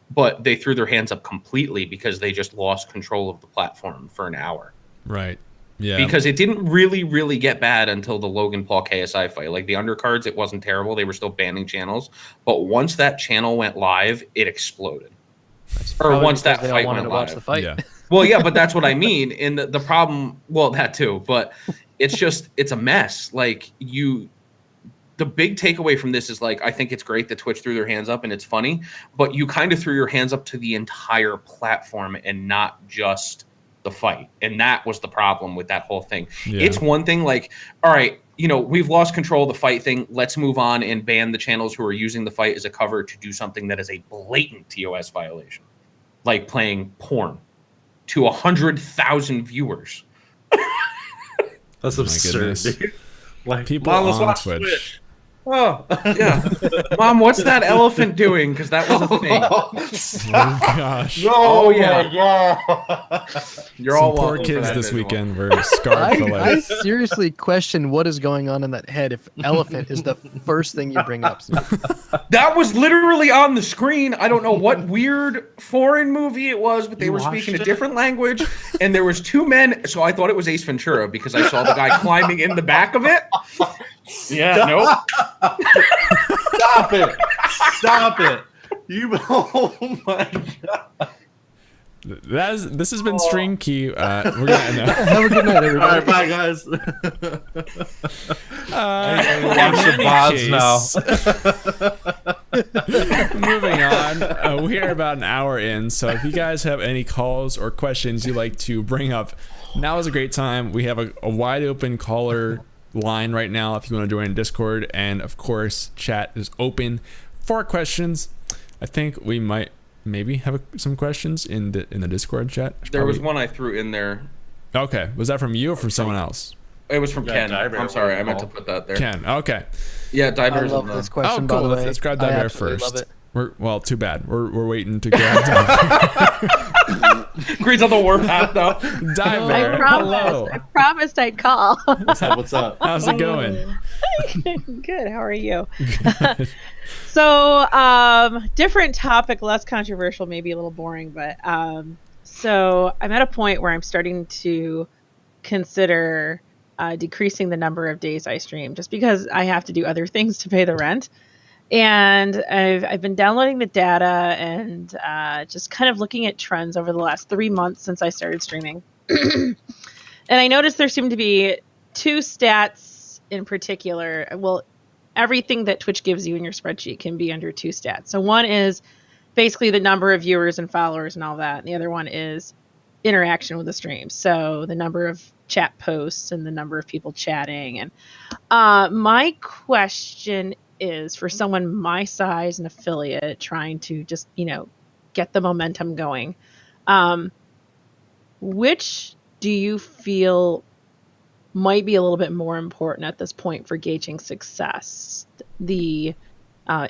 but they threw their hands up completely because they just lost control of the platform for an hour. Right. Yeah. Because it didn't really, really get bad until the Logan Paul KSI fight. Like the undercards, it wasn't terrible. They were still banning channels. But once that channel went live, it exploded. Or once that fight went live. The fight. Yeah. Well, yeah, but that's what I mean. And the problem, well, that too. But it's a mess. Like the big takeaway from this is like, I think it's great that Twitch threw their hands up and it's funny. But you kind of threw your hands up to the entire platform and not just the fight. And that was the problem with that whole thing. Yeah. It's one thing like, all right, we've lost control of the fight thing. Let's move on and ban the channels who are using the fight as a cover to do something that is a blatant TOS violation, like playing porn to 100,000 viewers. That's absurd. Like, people on Twitch. Oh, yeah. Mom, what's that elephant doing? Because that was a thing. Oh, gosh. Oh, yeah. You're Some all poor kids this weekend were scarred for life. I seriously question what is going on in that head if elephant is the first thing you bring up. That was literally on the screen. I don't know what weird foreign movie it was, but they were speaking a different language. And there was two men. So I thought it was Ace Ventura because I saw the guy climbing in the back of it. Yeah, nope. Stop it. Oh my God. This has been String Key. We're gonna end up. Have a good night, everybody. All right, bye, guys. Watch the VODs now. Moving on, we are about an hour in, so if you guys have any calls or questions you'd like to bring up, now is a great time. We have a wide open caller line right now if you want to join Discord, and of course chat is open for questions. I think we might maybe have some questions in the Discord chat. There was one I threw in there. Okay, was that from you or from someone else? It was from Ken. I'm sorry, I meant to put that there. Ken. Okay. Yeah, Diver. I love this question. Oh, cool. By the way. Let's grab Diver first. Love it. Well, too bad. We're waiting to grab Green's on the warpath now. Dive there. Hello. I promised I'd call. What's up? How's it going? Good. How are you? So, different topic, less controversial, maybe a little boring, but so I'm at a point where I'm starting to consider decreasing the number of days I stream, just because I have to do other things to pay the rent. And I've been downloading the data and just kind of looking at trends over the last 3 months since I started streaming. And I noticed there seem to be two stats in particular. Well, everything that Twitch gives you in your spreadsheet can be under two stats. So one is basically the number of viewers and followers and all that. And the other one is interaction with the stream. So the number of chat posts and the number of people chatting. And my question is, for someone my size, an affiliate, trying to just, get the momentum going, which do you feel might be a little bit more important at this point for gauging success? The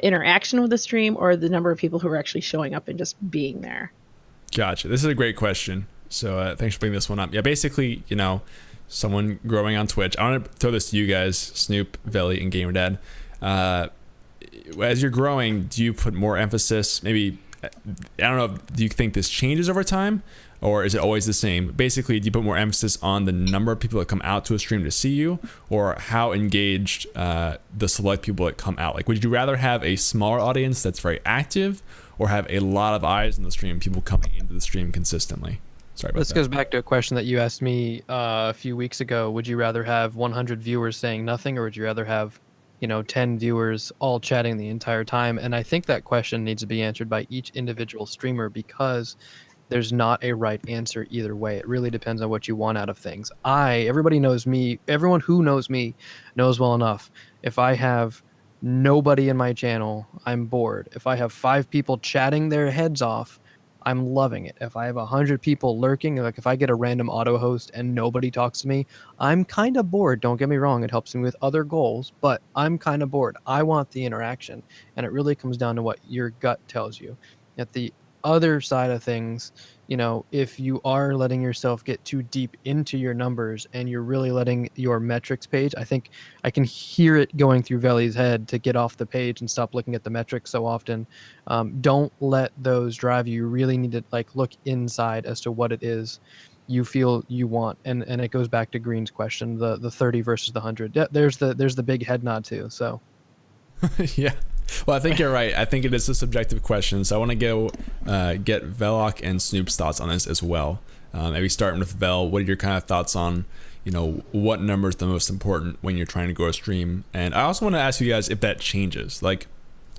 interaction with the stream, or the number of people who are actually showing up and just being there? Gotcha. This is a great question. So thanks for bringing this one up. Yeah, basically, someone growing on Twitch. I want to throw this to you guys, Snoop, Veli, and GamerDad. As you're growing, do you put more emphasis, maybe, I don't know, do you think this changes over time, or is it always the same? Basically, do you put more emphasis on the number of people that come out to a stream to see you, or how engaged the select people that come out? Like, would you rather have a smaller audience that's very active, or have a lot of eyes in the stream, people coming into the stream consistently? Sorry about that. This goes back to a question that you asked me a few weeks ago. Would you rather have 100 viewers saying nothing, or would you rather have 10 viewers all chatting the entire time? And I think that question needs to be answered by each individual streamer, because there's not a right answer either way. It really depends on what you want out of things. Everybody knows me. Everyone who knows me knows well enough. If I have nobody in my channel, I'm bored. If I have 5 people chatting their heads off, I'm loving it. If I have 100 people lurking, like if I get a random auto host and nobody talks to me, I'm kind of bored. Don't get me wrong. It helps me with other goals, but I'm kind of bored. I want the interaction. And it really comes down to what your gut tells you. At the other side of things, if you are letting yourself get too deep into your numbers and you're really letting your metrics page, I think I can hear it going through Veli's head to get off the page and stop looking at the metrics so often. Don't let those drive you. You really need to look inside as to what it is you feel you want. And it goes back to Green's question, the 30 versus the 100. Yeah, there's the big head nod too. So yeah. Well, I think you're right. I think it is a subjective question, so I want to go get Velok and Snoop's thoughts on this as well. Maybe starting with Vel, what are your kind of thoughts on, what number is the most important when you're trying to grow a stream? And I also want to ask you guys if that changes. Like,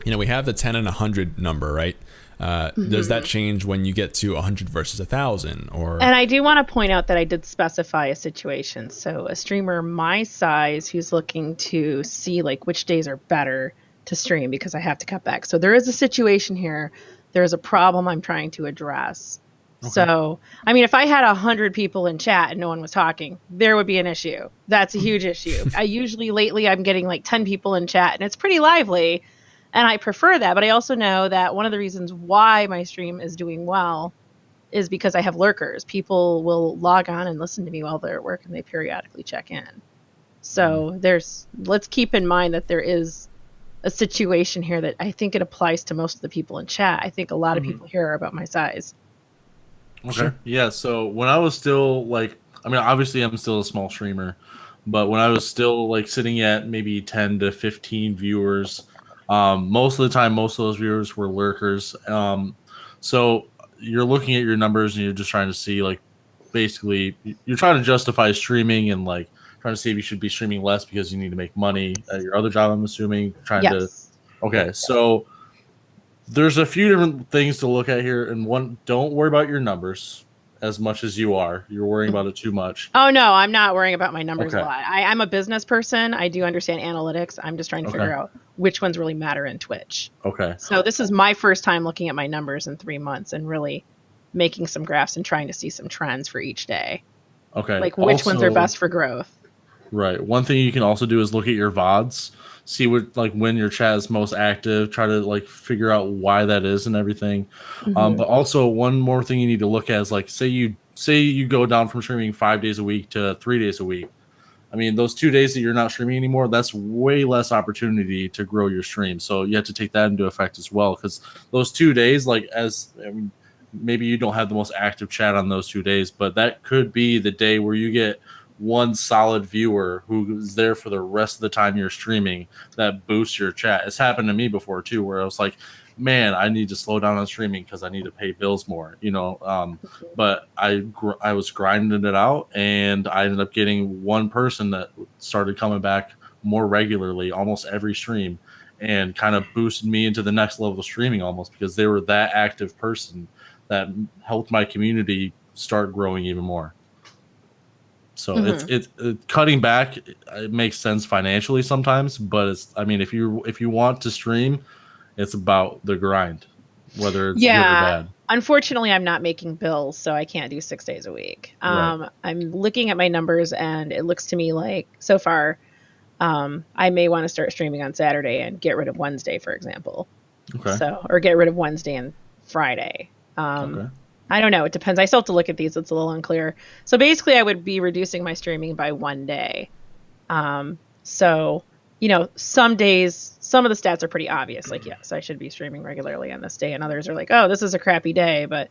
we have the 10 and 100 number, right? Does that change when you get to 100 versus 1,000? And I do want to point out that I did specify a situation. So a streamer my size who's looking to see which days are better to stream, because I have to cut back. So there is a situation here. There is a problem I'm trying to address. Okay. So, if I had 100 people in chat and no one was talking, there would be an issue. That's a huge issue. Lately I'm getting 10 people in chat and it's pretty lively, and I prefer that. But I also know that one of the reasons why my stream is doing well is because I have lurkers. People will log on and listen to me while they're at work, and they periodically check in. So let's keep in mind that there is a situation here that I think it applies to most of the people in chat. I think a lot of people here are about my size. Okay. Sure. Yeah. So when I was still obviously I'm still a small streamer, but when I was still sitting at maybe 10 to 15 viewers, most of the time, most of those viewers were lurkers. So you're looking at your numbers and you're just trying to see basically you're trying to justify streaming and trying to see if you should be streaming less because you need to make money at your other job, I'm assuming. Okay, so there's a few different things to look at here. And one, don't worry about your numbers as much as you are. You're worrying about it too much. Oh, no, I'm not worrying about my numbers a lot. I'm a business person. I do understand analytics. I'm just trying to figure out which ones really matter in Twitch. Okay. So this is my first time looking at my numbers in 3 months and really making some graphs and trying to see some trends for each day. Okay. Which ones are best for growth. Right. One thing you can also do is look at your VODs, see what like when your chat is most active, try to like figure out why that is and everything. But also one more thing you need to look at is like say you go down from streaming 5 days a week to 3 days a week. I mean, those 2 days that you're not streaming anymore, that's way less opportunity to grow your stream. So you have to take that into effect as well, because those 2 days, maybe you don't have the most active chat on those 2 days, but that could be the day where you get one solid viewer who's there for the rest of the time you're streaming that boosts your chat. It's happened to me before too, where I was like, man, I need to slow down on streaming because I need to pay bills more, but I was grinding it out, and I ended up getting one person that started coming back more regularly almost every stream, and kind of boosted me into the next level of streaming almost, because they were that active person that helped my community start growing even more. So it's cutting back. It makes sense financially sometimes, but if you want to stream, it's about the grind, whether it's good or bad. Unfortunately, I'm not making bills, so I can't do 6 days a week. Right. I'm looking at my numbers, and it looks to me like so far, I may want to start streaming on Saturday and get rid of Wednesday, for example. Okay. Or get rid of Wednesday and Friday. Okay. I don't know. It depends. I still have to look at these. It's a little unclear. So basically, I would be reducing my streaming by 1 day. So, some days, some of the stats are pretty obvious. Like, yes, I should be streaming regularly on this day. And others are like, oh, this is a crappy day. But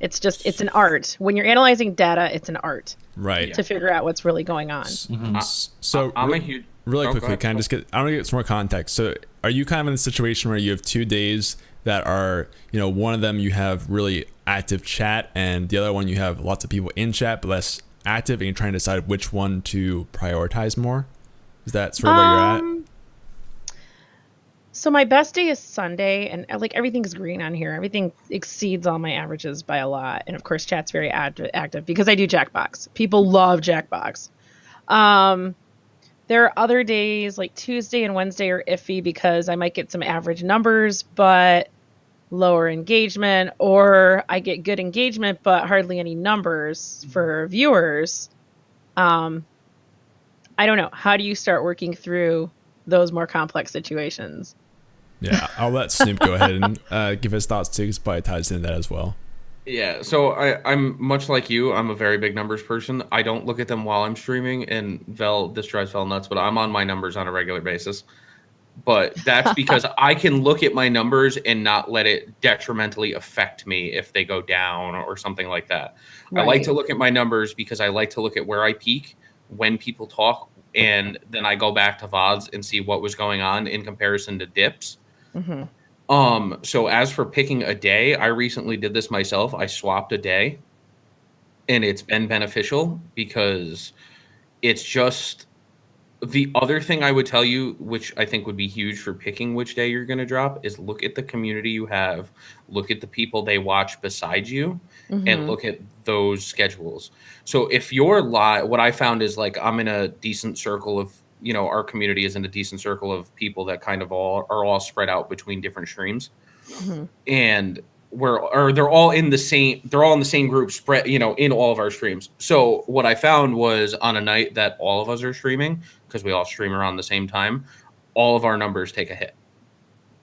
it's an art. When you're analyzing data, it's an art. Right. To figure out what's really going on. So I'm a huge... Really quickly, I want to get some more context. So are you kind of in a situation where you have 2 days that are, one of them you have really active chat, and the other one you have lots of people in chat but less active, and you're trying to decide which one to prioritize more? Is that sort of where you're at? So my best day is Sunday, and like everything's green on here. Everything exceeds all my averages by a lot. And of course, chat's very active because I do Jackbox. People love Jackbox. There are other days like Tuesday and Wednesday are iffy because I might get some average numbers, but lower engagement, or I get good engagement, but hardly any numbers for viewers. I don't know. How do you start working through those more complex situations? Yeah, I'll let Snoop go ahead and give his thoughts too, because probably ties into that as well. Yeah, so I'm much like you. I'm a very big numbers person. I don't look at them while I'm streaming, and this drives Vel nuts, but I'm on my numbers on a regular basis. But that's because I can look at my numbers and not let it detrimentally affect me if they go down or something like that. Right. I like to look at my numbers because I like to look at where I peak when people talk, and then I go back to VODs and see what was going on in comparison to dips. Mm-hmm. So as for picking a day, I recently did this myself. I swapped a day, and it's been beneficial because it's just the other thing I would tell you, which I think would be huge for picking which day you're going to drop, is look at the community you have, look at the people they watch beside you, and look at those schedules. So if you're live, what I found is like I'm in a decent circle of, our community is in a decent circle of people that kind of are all spread out between different streams, and they're all in the same group spread, in all of our streams. So what I found was on a night that all of us are streaming, because we all stream around the same time, all of our numbers take a hit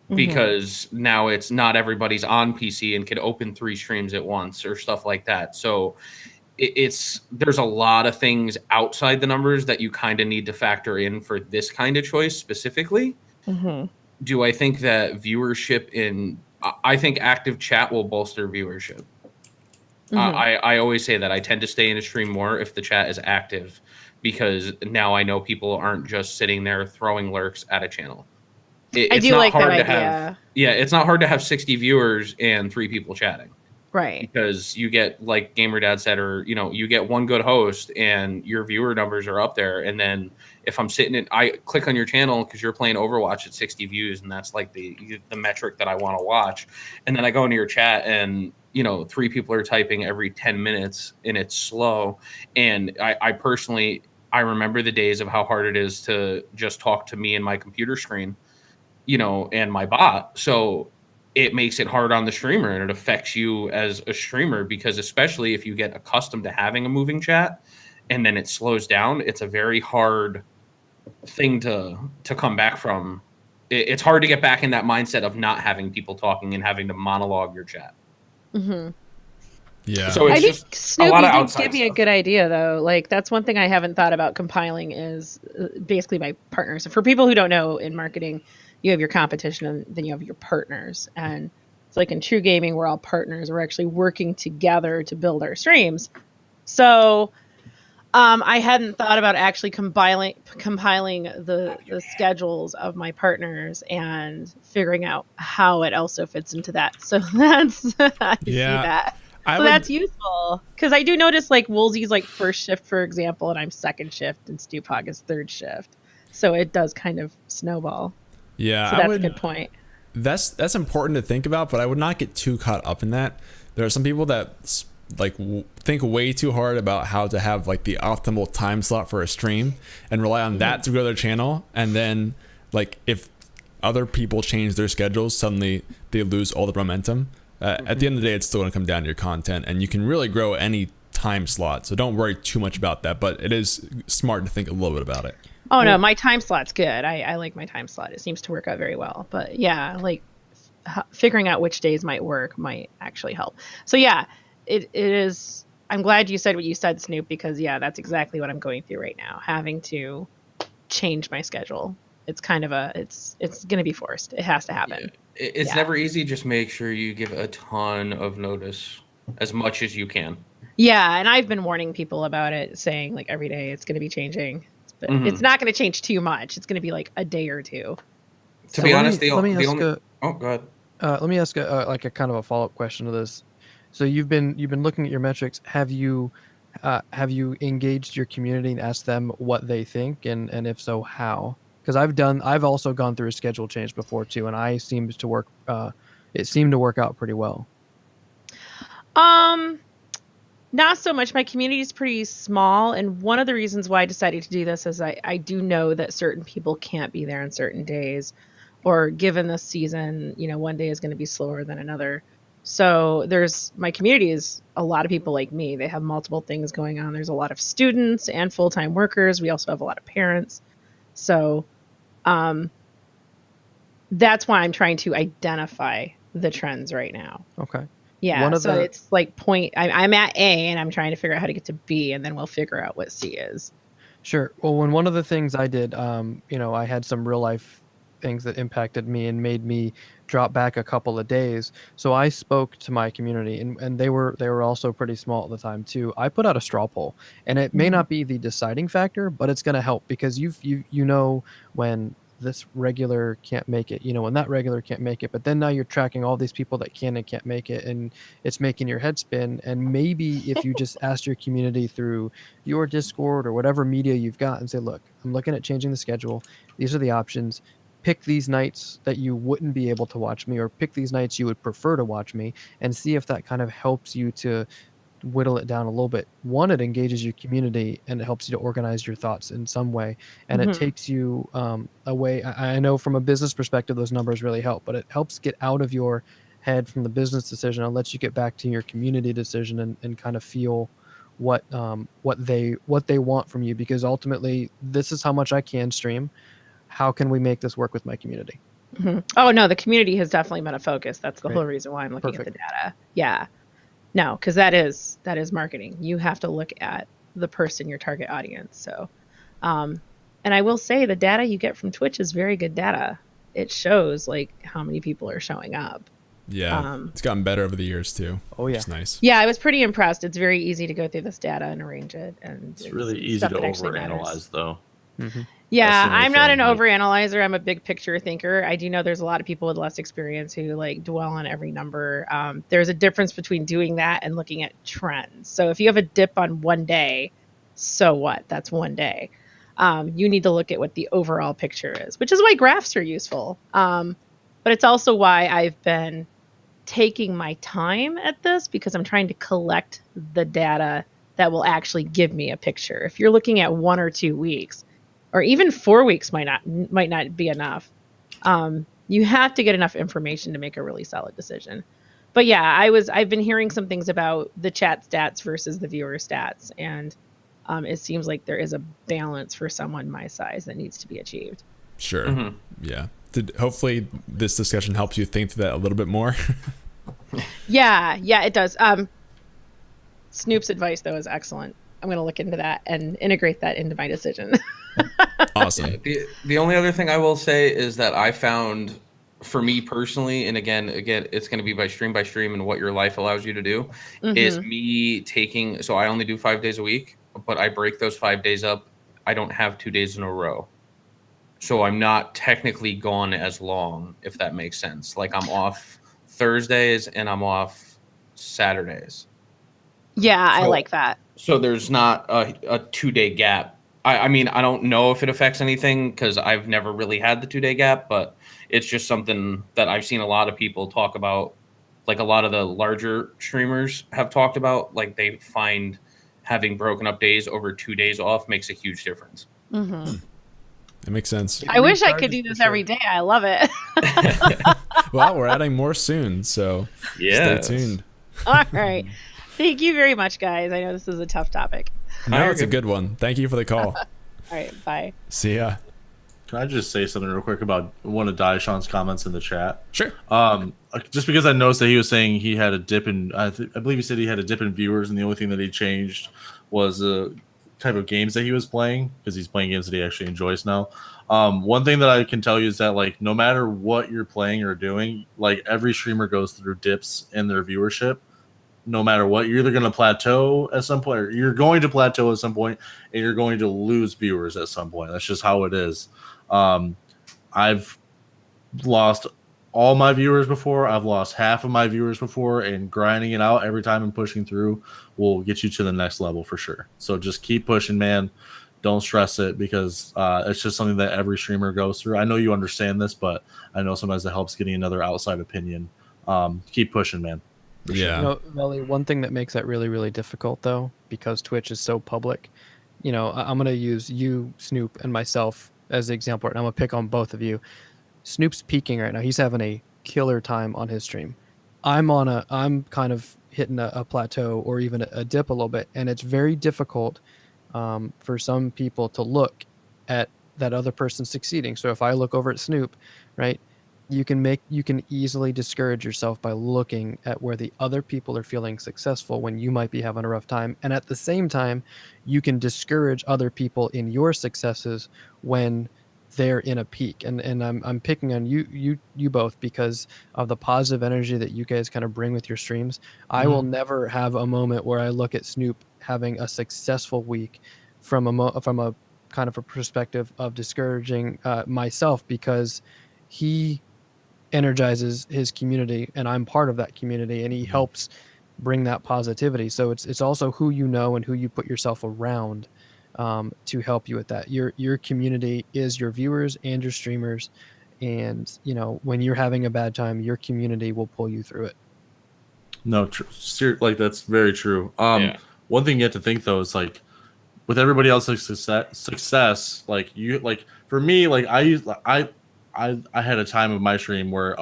because now it's not everybody's on PC and can open 3 streams at once or stuff like that. So there's a lot of things outside the numbers that you kind of need to factor in for this kind of choice specifically. Do I think that viewership I think active chat will bolster viewership. I always say that I tend to stay in a stream more if the chat is active, because now I know people aren't just sitting there throwing lurks at a channel. I do like that idea. It's not hard to have 60 viewers and 3 people chatting. Right. Because you get, like GamerDad said, or, you get one good host and your viewer numbers are up there. And then if I'm I click on your channel because you're playing Overwatch at 60 views, and that's like the metric that I want to watch. And then I go into your chat and, 3 people are typing every 10 minutes and it's slow. And I personally remember the days of how hard it is to just talk to me and my computer screen, and my bot. So it makes it hard on the streamer, and it affects you as a streamer, because especially if you get accustomed to having a moving chat and then it slows down, it's a very hard thing to come back from. It's hard to get back in that mindset of not having people talking and having to monologue your chat. Mm-hmm. Yeah. So it's I think just Snoopy a lot of did outside give me a stuff. good idea, though. Like, that's one thing I haven't thought about compiling is basically my partners. For people who don't know, in marketing, you have your competition and then you have your partners. And it's like in TRUgaming, we're all partners. We're actually working together to build our streams. So I hadn't thought about actually compiling the schedules of my partners and figuring out how it also fits into that. So that's I see that. So that's useful because I do notice like Woolsey's like first shift, for example, and I'm second shift, and SnoopHog is third shift. So it does kind of snowball. Yeah, So that's a good point. That's important to think about, but I would not get too caught up in that. There are some people that like think way too hard about how to have like the optimal time slot for a stream and rely on that to grow their channel, and then like if other people change their schedules, suddenly they lose all the momentum. At the end of the day, it's still going to come down to your content, and you can really grow any time slot, so don't worry too much about that, but it is smart to think a little bit about it. Oh no, my time slot's good. I like my time slot. It seems to work out very well. But yeah, like figuring out which days might work might actually help. So yeah, it is. I'm glad you said what you said, Snoop, because yeah, that's exactly what I'm going through right now. Having to change my schedule. It's kind of it's going to be forced. It has to happen. It's never easy. Just make sure you give a ton of notice, as much as you can. Yeah, and I've been warning people about it, saying like every day it's going to be changing. But it's not going to change too much. It's going to be like a day or two. To be honest, let me ask go ahead. Let me ask a kind of a follow-up question to this. So you've been looking at your metrics. Have you engaged your community and asked them what they think, and if so, how? Because I've also gone through a schedule change before too, and it seemed to work out pretty well. Not so much. My community is pretty small, and one of the reasons why I decided to do this is I do know that certain people can't be there on certain days, or given this season, one day is going to be slower than another. So my community is a lot of people like me. They have multiple things going on. There's a lot of students and full-time workers. We also have a lot of parents. So that's why I'm trying to identify the trends right now. Okay. Yeah, it's like I'm at A and I'm trying to figure out how to get to B, and then we'll figure out what C is. Sure. Well, one of the things I did, I had some real life things that impacted me and made me drop back a couple of days. So I spoke to my community, and they were also pretty small at the time too. I put out a straw poll, and it may not be the deciding factor, but it's going to help because you when this regular can't make it, when that regular can't make it, but then now you're tracking all these people that can and can't make it, and it's making your head spin. And maybe if you just asked your community through your Discord or whatever media you've got and say, look, I'm looking at changing the schedule. These are the options. Pick these nights that you wouldn't be able to watch me, or pick these nights you would prefer to watch me, and see if that kind of helps you to whittle it down a little bit. One, it engages your community and it helps you to organize your thoughts in some way, and it takes you away. I know from a business perspective those numbers really help, but it helps get out of your head from the business decision and lets you get back to your community decision and kind of feel what they want from you, because ultimately this is how much I can stream. How can we make this work with my community? Oh no, the community has definitely been a focus. That's the whole reason why I'm looking at the data. Yeah. No, because that is marketing. You have to look at the person, your target audience. So, and I will say the data you get from Twitch is very good data. It shows like how many people are showing up. Yeah, it's gotten better over the years too. Oh yeah, it's nice. Yeah, I was pretty impressed. It's very easy to go through this data and arrange it, and it's really easy to overanalyze, though. Yeah, I'm not an overanalyzer. I'm a big picture thinker. I do know there's a lot of people with less experience who like dwell on every number. There's a difference between doing that and looking at trends. So if you have a dip on one day, so what? That's one day. You need to look at what the overall picture is, which is why graphs are useful. But it's also why I've been taking my time at this, because I'm trying to collect the data that will actually give me a picture. If you're looking at 1 or 2 weeks, or even 4 weeks might not be enough. You have to get enough information to make a really solid decision. But yeah, I've been hearing some things about the chat stats versus the viewer stats, and it seems like there is a balance for someone my size that needs to be achieved. Sure. Yeah. Hopefully this discussion helps you think through that a little bit more. Yeah, it does. Snoop's advice though is excellent. I'm going to look into that and integrate that into my decision. Awesome. The only other thing I will say is that I found, for me personally, and again, it's going to be by stream and what your life allows you to do, is me taking. So I only do 5 days a week, but I break those 5 days up. I don't have 2 days in a row. So I'm not technically gone as long, if that makes sense. Like I'm off Thursdays and I'm off Saturdays. Yeah, I like that. So there's not a 2-day gap. I mean, I don't know if it affects anything because I've never really had the 2-day gap, but it's just something that I've seen a lot of people talk about. Like a lot of the larger streamers have talked about, like they find having broken up days over 2 days off makes a huge difference. It makes sense. I wish I could do this every day. I love it. Well, we're adding more soon, so stay tuned. All right. Thank you very much, guys. I know this is a tough topic. No, it's a good one. Thank you for the call. All right, bye. See ya. Can I just say something real quick about one of Daishan's comments in the chat? Sure. Just because I noticed that he was saying he had a dip in, I believe he said he had a dip in viewers, and the only thing that he changed was the type of games that he was playing, because he's playing games that he actually enjoys now. One thing that I can tell you is that, like, no matter what you're playing or doing, like, every streamer goes through dips in their viewership. No matter what, you're either going to plateau at some point, or you're going to plateau at some point, and you're going to lose viewers at some point. That's just how it is. I've lost all my viewers before. I've lost half of my viewers before, and grinding it out every time and pushing through will get you to the next level for sure. So just keep pushing, man. Don't stress it, because it's just something that every streamer goes through. I know you understand this, but I know sometimes it helps getting another outside opinion. Keep pushing, man. Yeah. You know, Melly, one thing that makes that really, really difficult, though, because Twitch is so public, you know, I'm going to use you, Snoop, and myself as the example, and I'm going to pick on both of you. Snoop's peaking right now. He's having a killer time on his stream. I'm kind of hitting a plateau or even a dip a little bit, and it's very difficult for some people to look at that other person succeeding. So if I look over at Snoop, right, you can easily discourage yourself by looking at where the other people are feeling successful when you might be having a rough time, and at the same time you can discourage other people in your successes when they're in a peak. And I'm picking on you both because of the positive energy that you guys kind of bring with your streams. I will never have a moment where I look at Snoop having a successful week from a kind of a perspective of discouraging myself, because he energizes his community and I'm part of that community, and he helps bring that positivity. So it's also who you know and who you put yourself around to help you with that. Your community is your viewers and your streamers, and you know, when you're having a bad time, your community will pull you through it. No, like that's very true. One thing you have to think though is, like, with everybody else's success, like for me, like I had a time of my stream where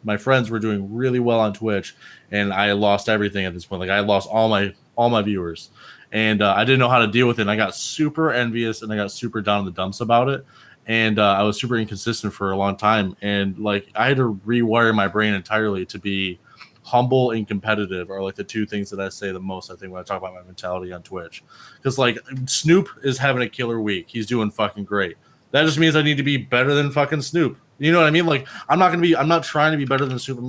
my friends were doing really well on Twitch, and I lost everything at this point. Like I lost all my viewers, and I didn't know how to deal with it. And I got super envious, and I got super down in the dumps about it, and I was super inconsistent for a long time. And like I had to rewire my brain entirely to be humble and competitive, are like the two things that I say the most, I think, when I talk about my mentality on Twitch. Because like Snoop is having a killer week, he's doing fucking great. That just means I need to be better than fucking Snoop. You know what I mean? Like, I'm not trying to be better than Snoop.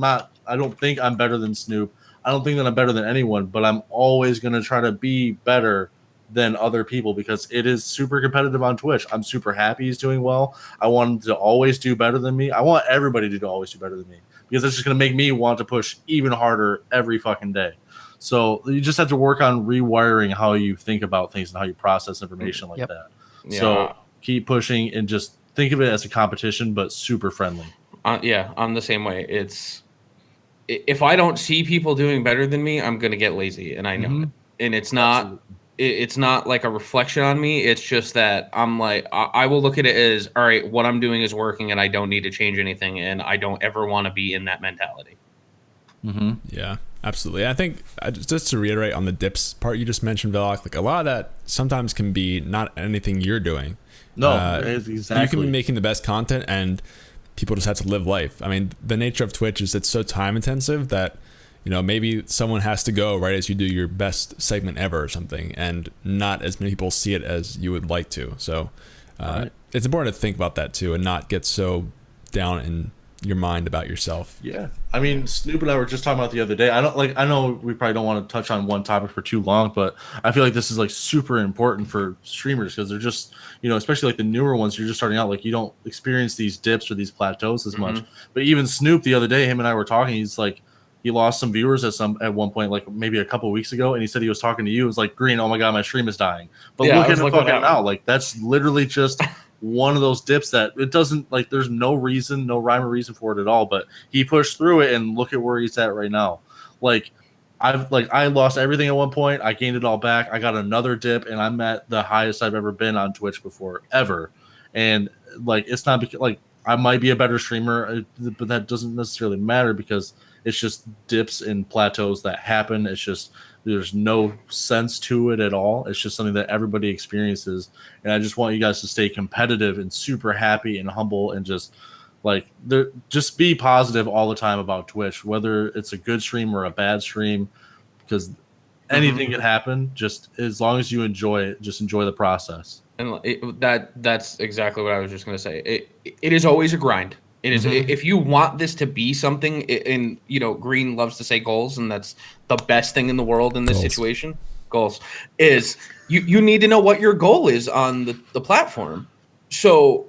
I don't think I'm better than Snoop. I don't think that I'm better than anyone, but I'm always going to try to be better than other people, because it is super competitive on Twitch. I'm super happy he's doing well. I want him to always do better than me. I want everybody to always do better than me, because it's just going to make me want to push even harder every fucking day. So you just have to work on rewiring how you think about things and how you process information like that. Yeah. So keep pushing and just think of it as a competition, but super friendly. Yeah, I'm the same way. If I don't see people doing better than me, I'm gonna get lazy, and I know it. And it's not like a reflection on me. It's just that I'm like, I will look at it as, all right, what I'm doing is working, and I don't need to change anything, and I don't ever want to be in that mentality. Yeah, Absolutely. I think just to reiterate on the dips part you just mentioned, Velok, like a lot of that sometimes can be not anything you're doing. No, exactly. You can be making the best content and people just have to live life. I mean, the nature of Twitch is it's so time intensive that, you know, maybe someone has to go right as you do your best segment ever or something, and not as many people see it as you would like to. So it's important to think about that too and not get so down in your mind about yourself. Yeah. I mean, Snoop and I were just talking about the other day. I know we probably don't want to touch on one topic for too long, but I feel like this is like super important for streamers because they're just, you know, especially like the newer ones, you're just starting out, like you don't experience these dips or these plateaus as much. But even Snoop the other day, him and I were talking, he's like, he lost some viewers at one point, like maybe a couple of weeks ago, and he said he was talking to you. It was like, Green, oh my god, my stream is dying. But look at it fucking now. Like that's literally just one of those dips that it doesn't, like, there's no reason, no rhyme or reason for it at all. But he pushed through it, and look at where he's at right now. Like I lost everything at one point. I gained it all back. I got another dip, and I'm at the highest I've ever been on Twitch before, ever. And like, it's not because like I might be a better streamer, but that doesn't necessarily matter because it's just dips and plateaus that happen. It's just, there's no sense to it at all. It's just something that everybody experiences. And I just want you guys to stay competitive and super happy and humble and just like, just be positive all the time about Twitch, whether it's a good stream or a bad stream, because anything can happen. Just as long as you enjoy it, just enjoy the process. And that's exactly what I was just going to say. It is always a grind. It is, if you want this to be something, and you know, Green loves to say goals, and that's the best thing in the world in this situation. Goals is you need to know what your goal is on the platform. So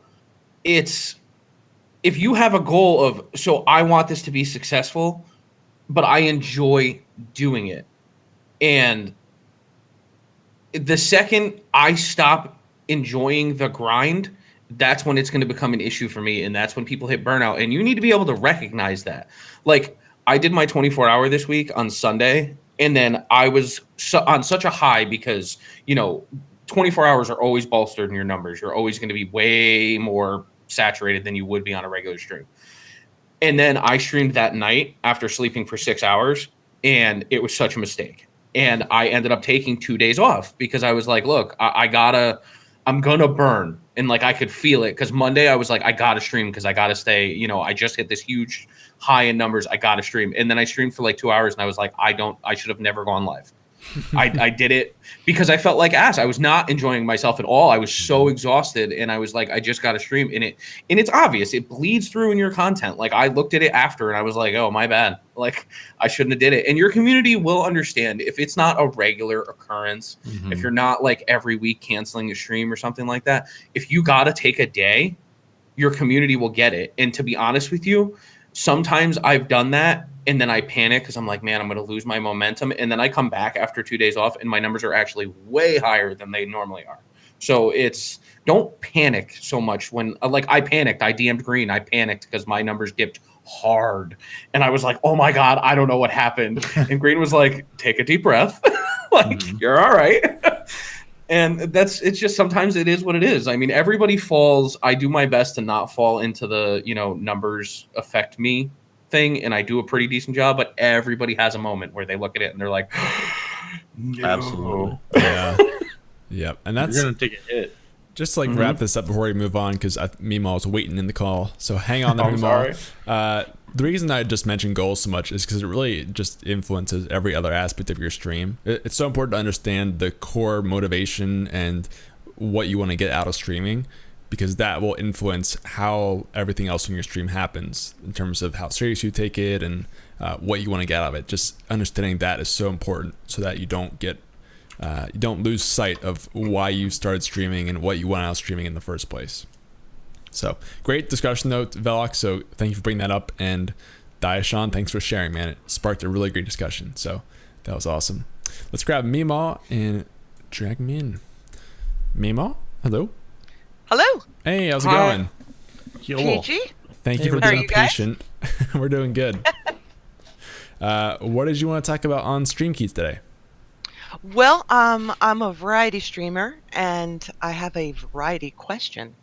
it's, if you have a goal of, so I want this to be successful, but I enjoy doing it. And the second I stop enjoying the grind, that's when it's going to become an issue for me. And that's when people hit burnout. And you need to be able to recognize that. Like, I did my 24-hour this week on Sunday, and then I was on such a high because, you know, 24 hours are always bolstered in your numbers. You're always going to be way more saturated than you would be on a regular stream. And then I streamed that night after sleeping for 6 hours, and it was such a mistake. And I ended up taking 2 days off because I was like, look, I'm going to burn. And like, I could feel it because Monday I was like, I got to stream because I got to stay, you know, I just hit this huge high in numbers. I got to stream. And then I streamed for like 2 hours and I was like, I should have never gone live. I did it because I felt like ass. I was not enjoying myself at all. I was so exhausted, and I was like, I just got to stream. And it's obvious. It bleeds through in your content. Like, I looked at it after and I was like, oh, my bad. Like, I shouldn't have did it. And your community will understand if it's not a regular occurrence, if you're not like every week canceling a stream or something like that. If you got to take a day, your community will get it. And to be honest with you, sometimes I've done that, and then I panic because I'm like, man, I'm going to lose my momentum. And then I come back after 2 days off, and my numbers are actually way higher than they normally are. So don't panic so much when, like, I panicked. I DM'd Green. I panicked because my numbers dipped hard. And I was like, oh my God, I don't know what happened. And Green was like, take a deep breath. Like, you're all right. And it's just, sometimes it is what it is. I mean, everybody falls. I do my best to not fall into the, you know, numbers affect me thing. And I do a pretty decent job, but everybody has a moment where they look at it and they're like, no. Absolutely. Yeah. Yep. And that's, you're going to take a hit. Just to like wrap this up before we move on, because Meemaw is waiting in the call. So hang on there, Meemaw. The reason I just mentioned goals so much is because it really just influences every other aspect of your stream. It's so important to understand the core motivation and what you want to get out of streaming, because that will influence how everything else in your stream happens in terms of how serious you take it and what you want to get out of it. Just understanding that is so important so that you don't get you don't lose sight of why you started streaming and what you want out of streaming in the first place. So great discussion though, Velok. So thank you for bringing that up, and Diashan, thanks for sharing, man. It sparked a really great discussion. So that was awesome. Let's grab Meemaw and drag me in. Meemaw, hello. Hello. Hey, how's it going? PG? Thank you for being patient. We're doing good. What did you want to talk about on Stream Keys today? Well, I'm a variety streamer, and I have a variety question.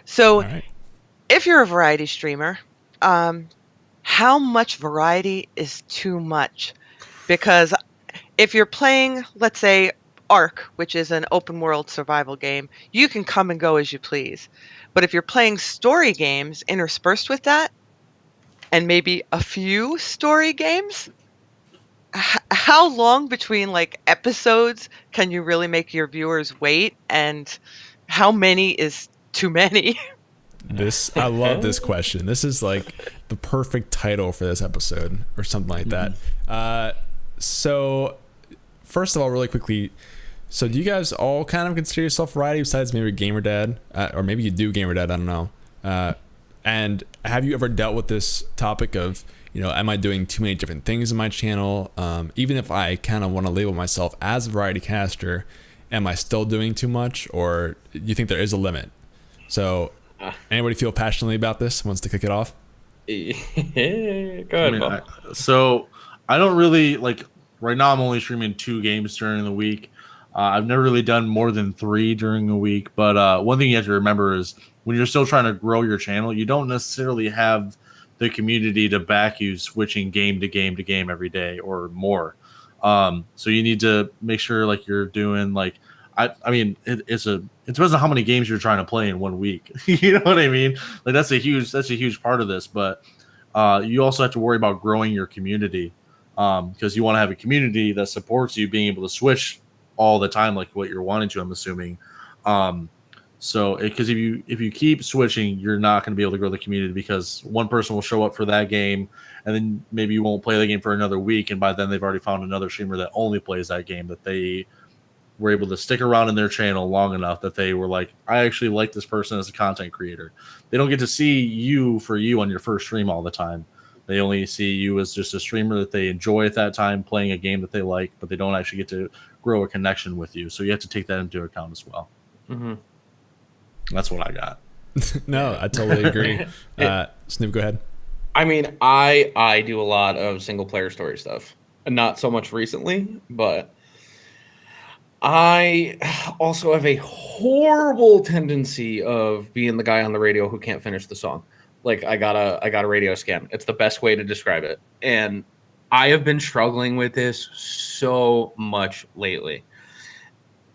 So, if you're a variety streamer, how much variety is too much? Because if you're playing, let's say, Ark, which is an open world survival game, you can come and go as you please. But if you're playing story games interspersed with that, and maybe a few story games, how long between like episodes can you really make your viewers wait, and how many is too many? I love this question. This is like the perfect title for this episode or something like that. So first of all, really quickly, so do you guys all kind of consider yourself variety besides maybe GamerDad, or maybe you do GamerDad, I don't know. And have you ever dealt with this topic of, am I doing too many different things in my channel? Even if I kind of want to label myself as a variety caster, am I still doing too much, or do you think there is a limit? So anybody feel passionately about this, wants to kick it off? Go ahead, Bob. So I don't really like, right now I'm only streaming 2 games during the week. I've never really done more than 3 during a week. But one thing you have to remember is when you're still trying to grow your channel, you don't necessarily have the community to back you switching game to game to game every day or more. So you need to make sure like you're doing like, I mean, it depends on how many games you're trying to play in 1 week. You know what I mean? Like that's a huge part of this. But you also have to worry about growing your community, because you want to have a community that supports you being able to switch all the time, like what you're wanting to. I'm assuming. So because if you keep switching, you're not going to be able to grow the community, because one person will show up for that game, and then maybe you won't play the game for another week, and by then they've already found another streamer that only plays that game, that they were able to stick around in their channel long enough that they were like, I actually like this person as a content creator. They don't get to see you for you on your first stream all the time. They only see you as just a streamer that they enjoy at that time, playing a game that they like, but they don't actually get to grow a connection with you. So you have to take that into account as well. Mm-hmm. That's what I got. No, I totally agree. Snoop, go ahead. I mean, I do a lot of single player story stuff. Not so much recently, but I also have a horrible tendency of being the guy on the radio who can't finish the song. Like I got a radio scan. It's the best way to describe it. And I have been struggling with this so much lately.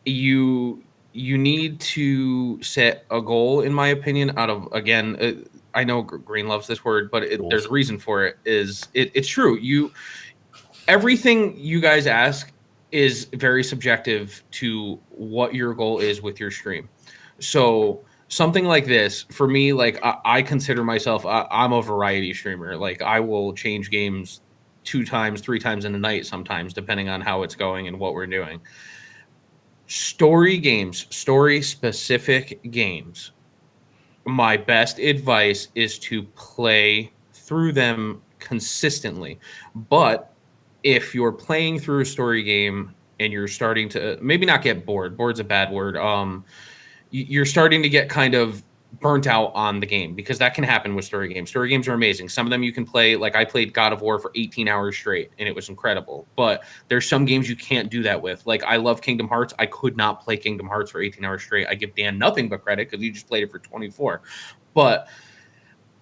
You need to set a goal, in my opinion, out of, again, I know Green loves this word, but there's a reason for it. It's true. Everything you guys ask is very subjective to what your goal is with your stream. So something like this, for me, like I consider myself, I'm a variety streamer. Like I will change games 2 times, 3 times in a night sometimes, depending on how it's going and what we're doing. Story games, story specific games, my best advice is to play through them consistently. But if you're playing through a story game and you're starting to maybe not get bored's a bad word. You're starting to get kind of burnt out on the game, because that can happen with story games. Story games are amazing. Some of them you can play, like I played God of War for 18 hours straight and it was incredible. But there's some games you can't do that with. Like I love Kingdom Hearts. I could not play Kingdom Hearts for 18 hours straight. I give Dan nothing but credit because he just played it for 24. But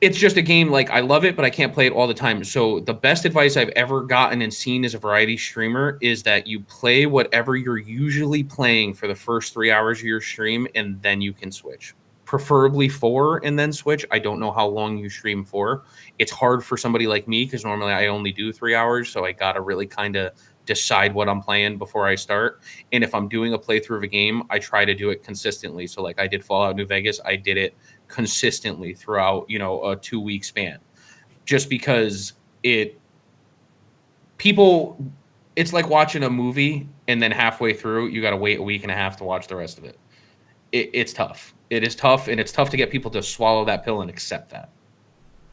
it's just a game, like I love it, but I can't play it all the time. So the best advice I've ever gotten and seen as a variety streamer is that you play whatever you're usually playing for the first 3 hours of your stream, and then you can switch. Preferably 4 and then switch. I don't know how long you stream for. It's hard for somebody like me because normally I only do 3 hours. So I got to really kind of decide what I'm playing before I start. And if I'm doing a playthrough of a game, I try to do it consistently. So like I did Fallout New Vegas, I did it consistently throughout, a 2-week span, just because it's like watching a movie and then halfway through you got to wait a week and a half to watch the rest of it. It's tough. It is tough, and it's tough to get people to swallow that pill and accept that.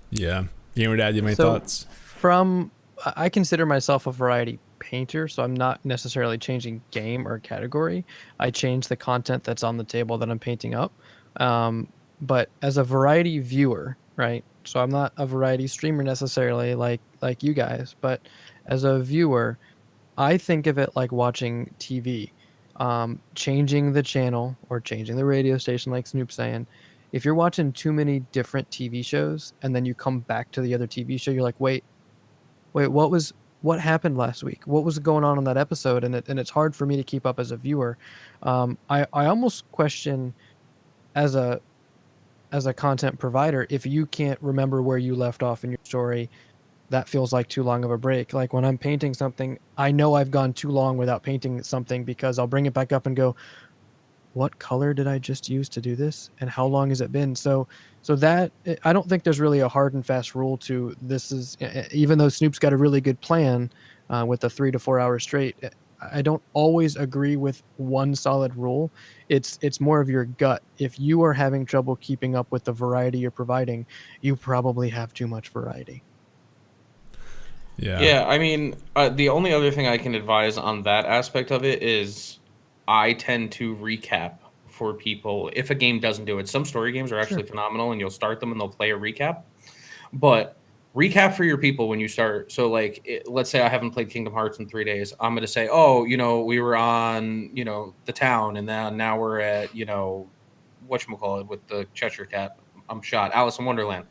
Yeah. GamerDad, you have any thoughts? I consider myself a variety painter, so I'm not necessarily changing game or category. I change the content that's on the table that I'm painting up. But as a variety viewer, right? So I'm not a variety streamer necessarily like you guys, but as a viewer, I think of it like watching TV. Changing the channel or changing the radio station, like Snoop's saying, if you're watching too many different TV shows and then you come back to the other TV show, you're like, wait, what happened last week? What was going on in that episode? And it's hard for me to keep up as a viewer. I almost question as a content provider, if you can't remember where you left off in your story, that feels like too long of a break. Like when I'm painting something, I know I've gone too long without painting something because I'll bring it back up and go, what color did I just use to do this? And how long has it been? So that, I don't think there's really a hard and fast rule to this is, even though Snoop's got a really good plan with the 3 to 4 hours straight, I don't always agree with one solid rule. It's more of your gut. If you are having trouble keeping up with the variety you're providing, you probably have too much variety. Yeah, I mean, the only other thing I can advise on that aspect of it is I tend to recap for people if a game doesn't do it. Some story games are actually phenomenal, and you'll start them and they'll play a recap. But recap for your people when you start. So, like, let's say I haven't played Kingdom Hearts in 3 days. I'm going to say, oh, we were on, the town, and then now we're at, whatchamacallit with the Cheshire Cat. I'm shot. Alice in Wonderland.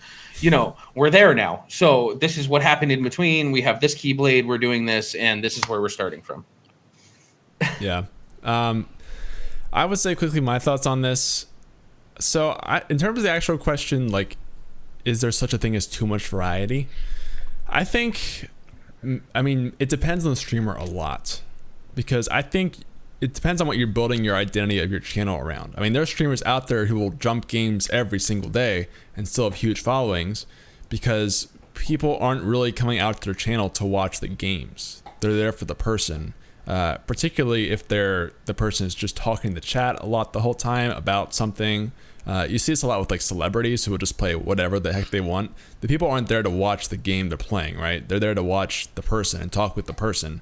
We're there now. So this is what happened in between. We have this Keyblade. We're doing this, and this is where we're starting from. Yeah. I would say quickly my thoughts on this. So in terms of the actual question, like, is there such a thing as too much variety? I think, it depends on the streamer a lot, because I think it depends on what you're building your identity of your channel around. There are streamers out there who will jump games every single day and still have huge followings because people aren't really coming out to their channel to watch the games. They're there for the person, particularly if the person is just talking to chat a lot the whole time about something. You see this a lot with like celebrities who will just play whatever the heck they want. The people aren't there to watch the game they're playing, right? They're there to watch the person and talk with the person.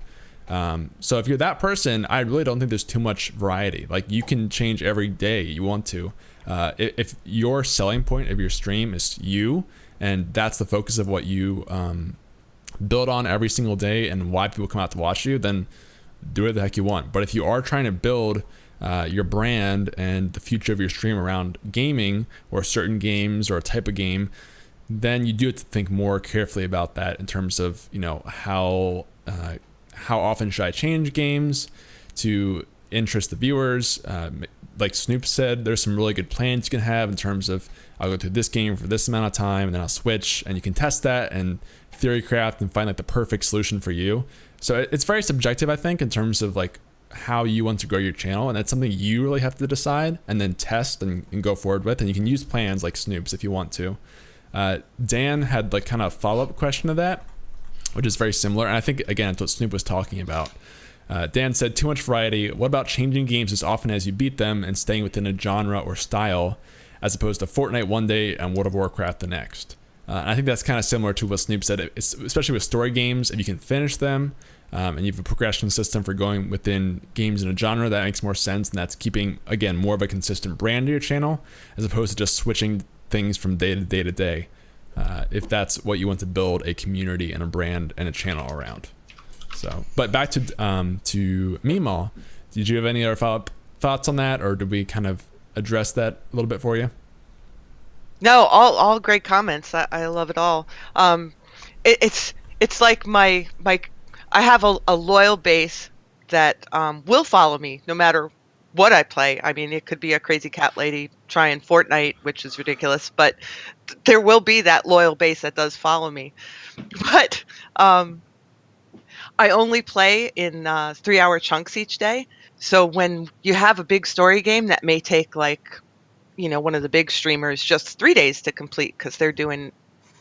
So if you're that person, I really don't think there's too much variety. Like, you can change every day you want to. If your selling point of your stream is you, and that's the focus of what you build on every single day and why people come out to watch you, then do what the heck you want. But if you are trying to build your brand and the future of your stream around gaming or certain games or a type of game, then you do have to think more carefully about that in terms of, how often should I change games to interest the viewers. Like Snoop said, there's some really good plans you can have in terms of, I'll go through this game for this amount of time and then I'll switch, and you can test that and theory craft and find like the perfect solution for you. So it's very subjective, I think, in terms of like how you want to grow your channel, and that's something you really have to decide and then test and go forward with. And you can use plans like Snoop's if you want to. Dan had like kind of a follow-up question to that, which is very similar, and I think again it's what Snoop was talking about. Dan said, too much variety. What about changing games as often as you beat them and staying within a genre or style, as opposed to Fortnite one day and World of Warcraft the next? And I think that's kind of similar to what Snoop said, especially with story games. If you can finish them and you have a progression system for going within games in a genre, that makes more sense, and that's keeping, again, more of a consistent brand to your channel as opposed to just switching things from day to day to day, if that's what you want to build a community and a brand and a channel around. So, but back to Meemaw, did you have any other follow-up thoughts on that, or did we kind of address that a little bit for you? No, all great comments. I love it all. It's like my I have a loyal base that will follow me no matter what I play. It could be a crazy cat lady trying Fortnite, which is ridiculous, but there will be that loyal base that does follow me. But I only play in 3-hour chunks each day. So when you have a big story game that may take like, one of the big streamers just 3 days to complete because they're doing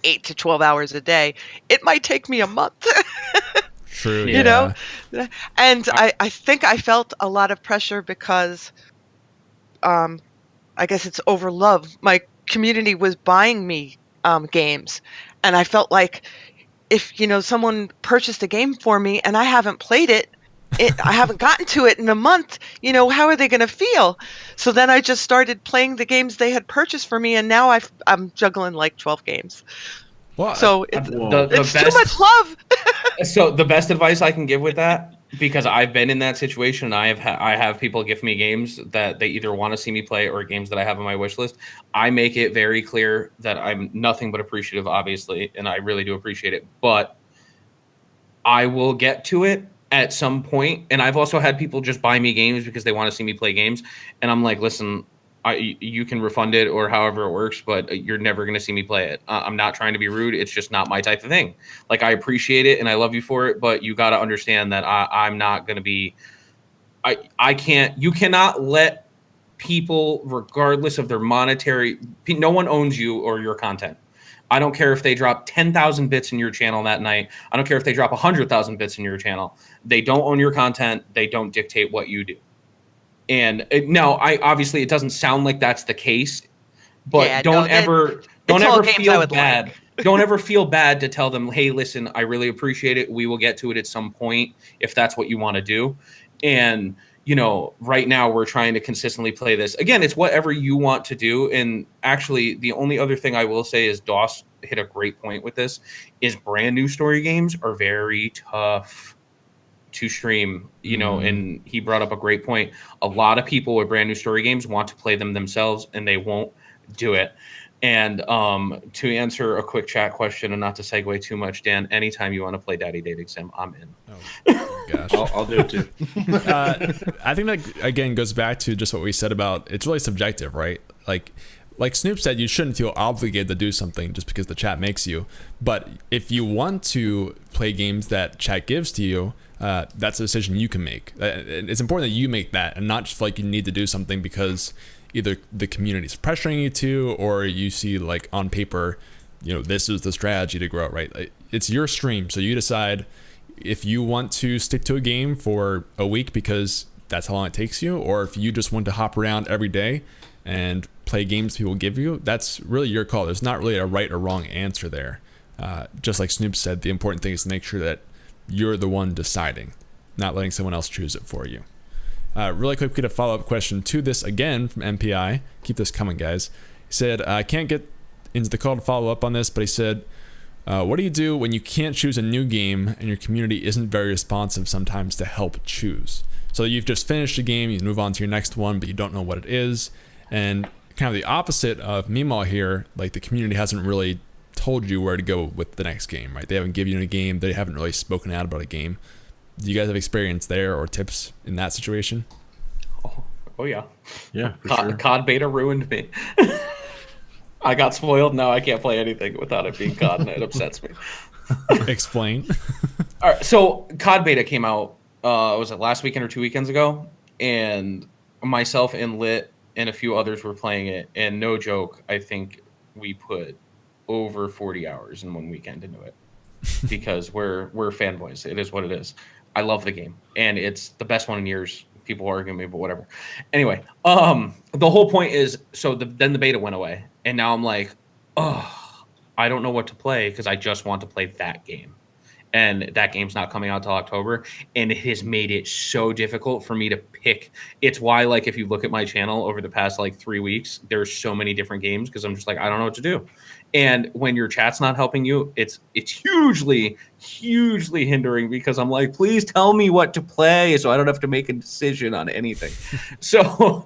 8 to 12 hours a day, it might take me a month. True. You know? And I think I felt a lot of pressure because I guess it's over love. My community was buying me games, and I felt like if someone purchased a game for me and I haven't played it, I haven't gotten to it in a month, how are they going to feel? So then I just started playing the games they had purchased for me, and now I'm juggling like 12 games. Well, so it's too much love. So the best advice I can give with that because I've been in that situation. I have people give me games that they either want to see me play or games that I have on my wish list. I make it very clear that I'm nothing but appreciative, obviously, and I really do appreciate it. But I will get to it at some point. And I've also had people just buy me games because they want to see me play games, and I'm like, listen, you can refund it or however it works, but you're never going to see me play it. I'm not trying to be rude. It's just not my type of thing. Like, I appreciate it and I love you for it, but you got to understand that I'm not going to be, I can't, you cannot let people, regardless of their monetary, no one owns you or your content. I don't care if they drop 10,000 bits in your channel that night. I don't care if they drop 100,000 bits in your channel. They don't own your content. They don't dictate what you do. And now, obviously it doesn't sound like that's the case, but Yeah, don't ever feel bad. Like. Don't ever feel bad to tell them, hey, listen, I really appreciate it. We will get to it at some point if that's what you want to do. And, you know, right now we're trying to consistently play this. Again, it's whatever you want to do. And actually, the only other thing I will say is Doss hit a great point with this, is brand new story games are very tough to stream, you know, and he brought up a great point. A lot of people with brand new story games want to play them themselves and they won't do it. And to answer a quick chat question and not to segue too much, Dan, anytime you want to play Daddy Dating Sim, I'm in. Oh gosh, I'll do it too. I think that again goes back to just what we said about it's really subjective, right? Like Snoop said, you shouldn't feel obligated to do something just because the chat makes you. But if you want to play games that chat gives to you, that's a decision you can make. It's important that you make that and not just like you need to do something because either the community is pressuring you to, or you see like on paper, you know, this is the strategy to grow, right? It's your stream. So you decide if you want to stick to a game for a week because that's how long it takes you, or if you just want to hop around every day and play games people give you, that's really your call. There's not really a right or wrong answer there. Just like Snoop said, the important thing is to make sure that you're the one deciding, not letting someone else choose it for you. Really quick, we get a follow-up question to this again from MPI. Keep this coming, guys. He said, I can't get into the call to follow up on this, but he said, what do you do when you can't choose a new game and your community isn't very responsive sometimes to help choose? So you've just finished a game, you move on to your next one, but you don't know what it is. And kind of the opposite of Meemaw here, like the community hasn't really told you where to go with the next game, right? They haven't given you a game, they haven't really spoken out about a game. Do you guys have experience there or tips in that situation? Oh yeah. Yeah, for sure. COD beta ruined me. I got spoiled. Now I can't play anything without it being COD, and it upsets me. Explain. All right, so COD beta came out, was it last weekend or 2 weekends ago? And myself and Lit and a few others were playing it. And no joke, I think we put over 40 hours in one weekend into it because we're fanboys. It is what it is. I love the game, and it's the best one in years. People argue me, but whatever. Anyway, the whole point is, so then the beta went away, and now I'm like, oh, I don't know what to play because I just want to play that game. And that game's not coming out till October, and it has made it so difficult for me to pick. It's why, like, if you look at my channel over the past, like, 3 weeks, there's so many different games because I'm just like, I don't know what to do. And when your chat's not helping you, it's hugely hindering because I'm like, please tell me what to play so I don't have to make a decision on anything. So,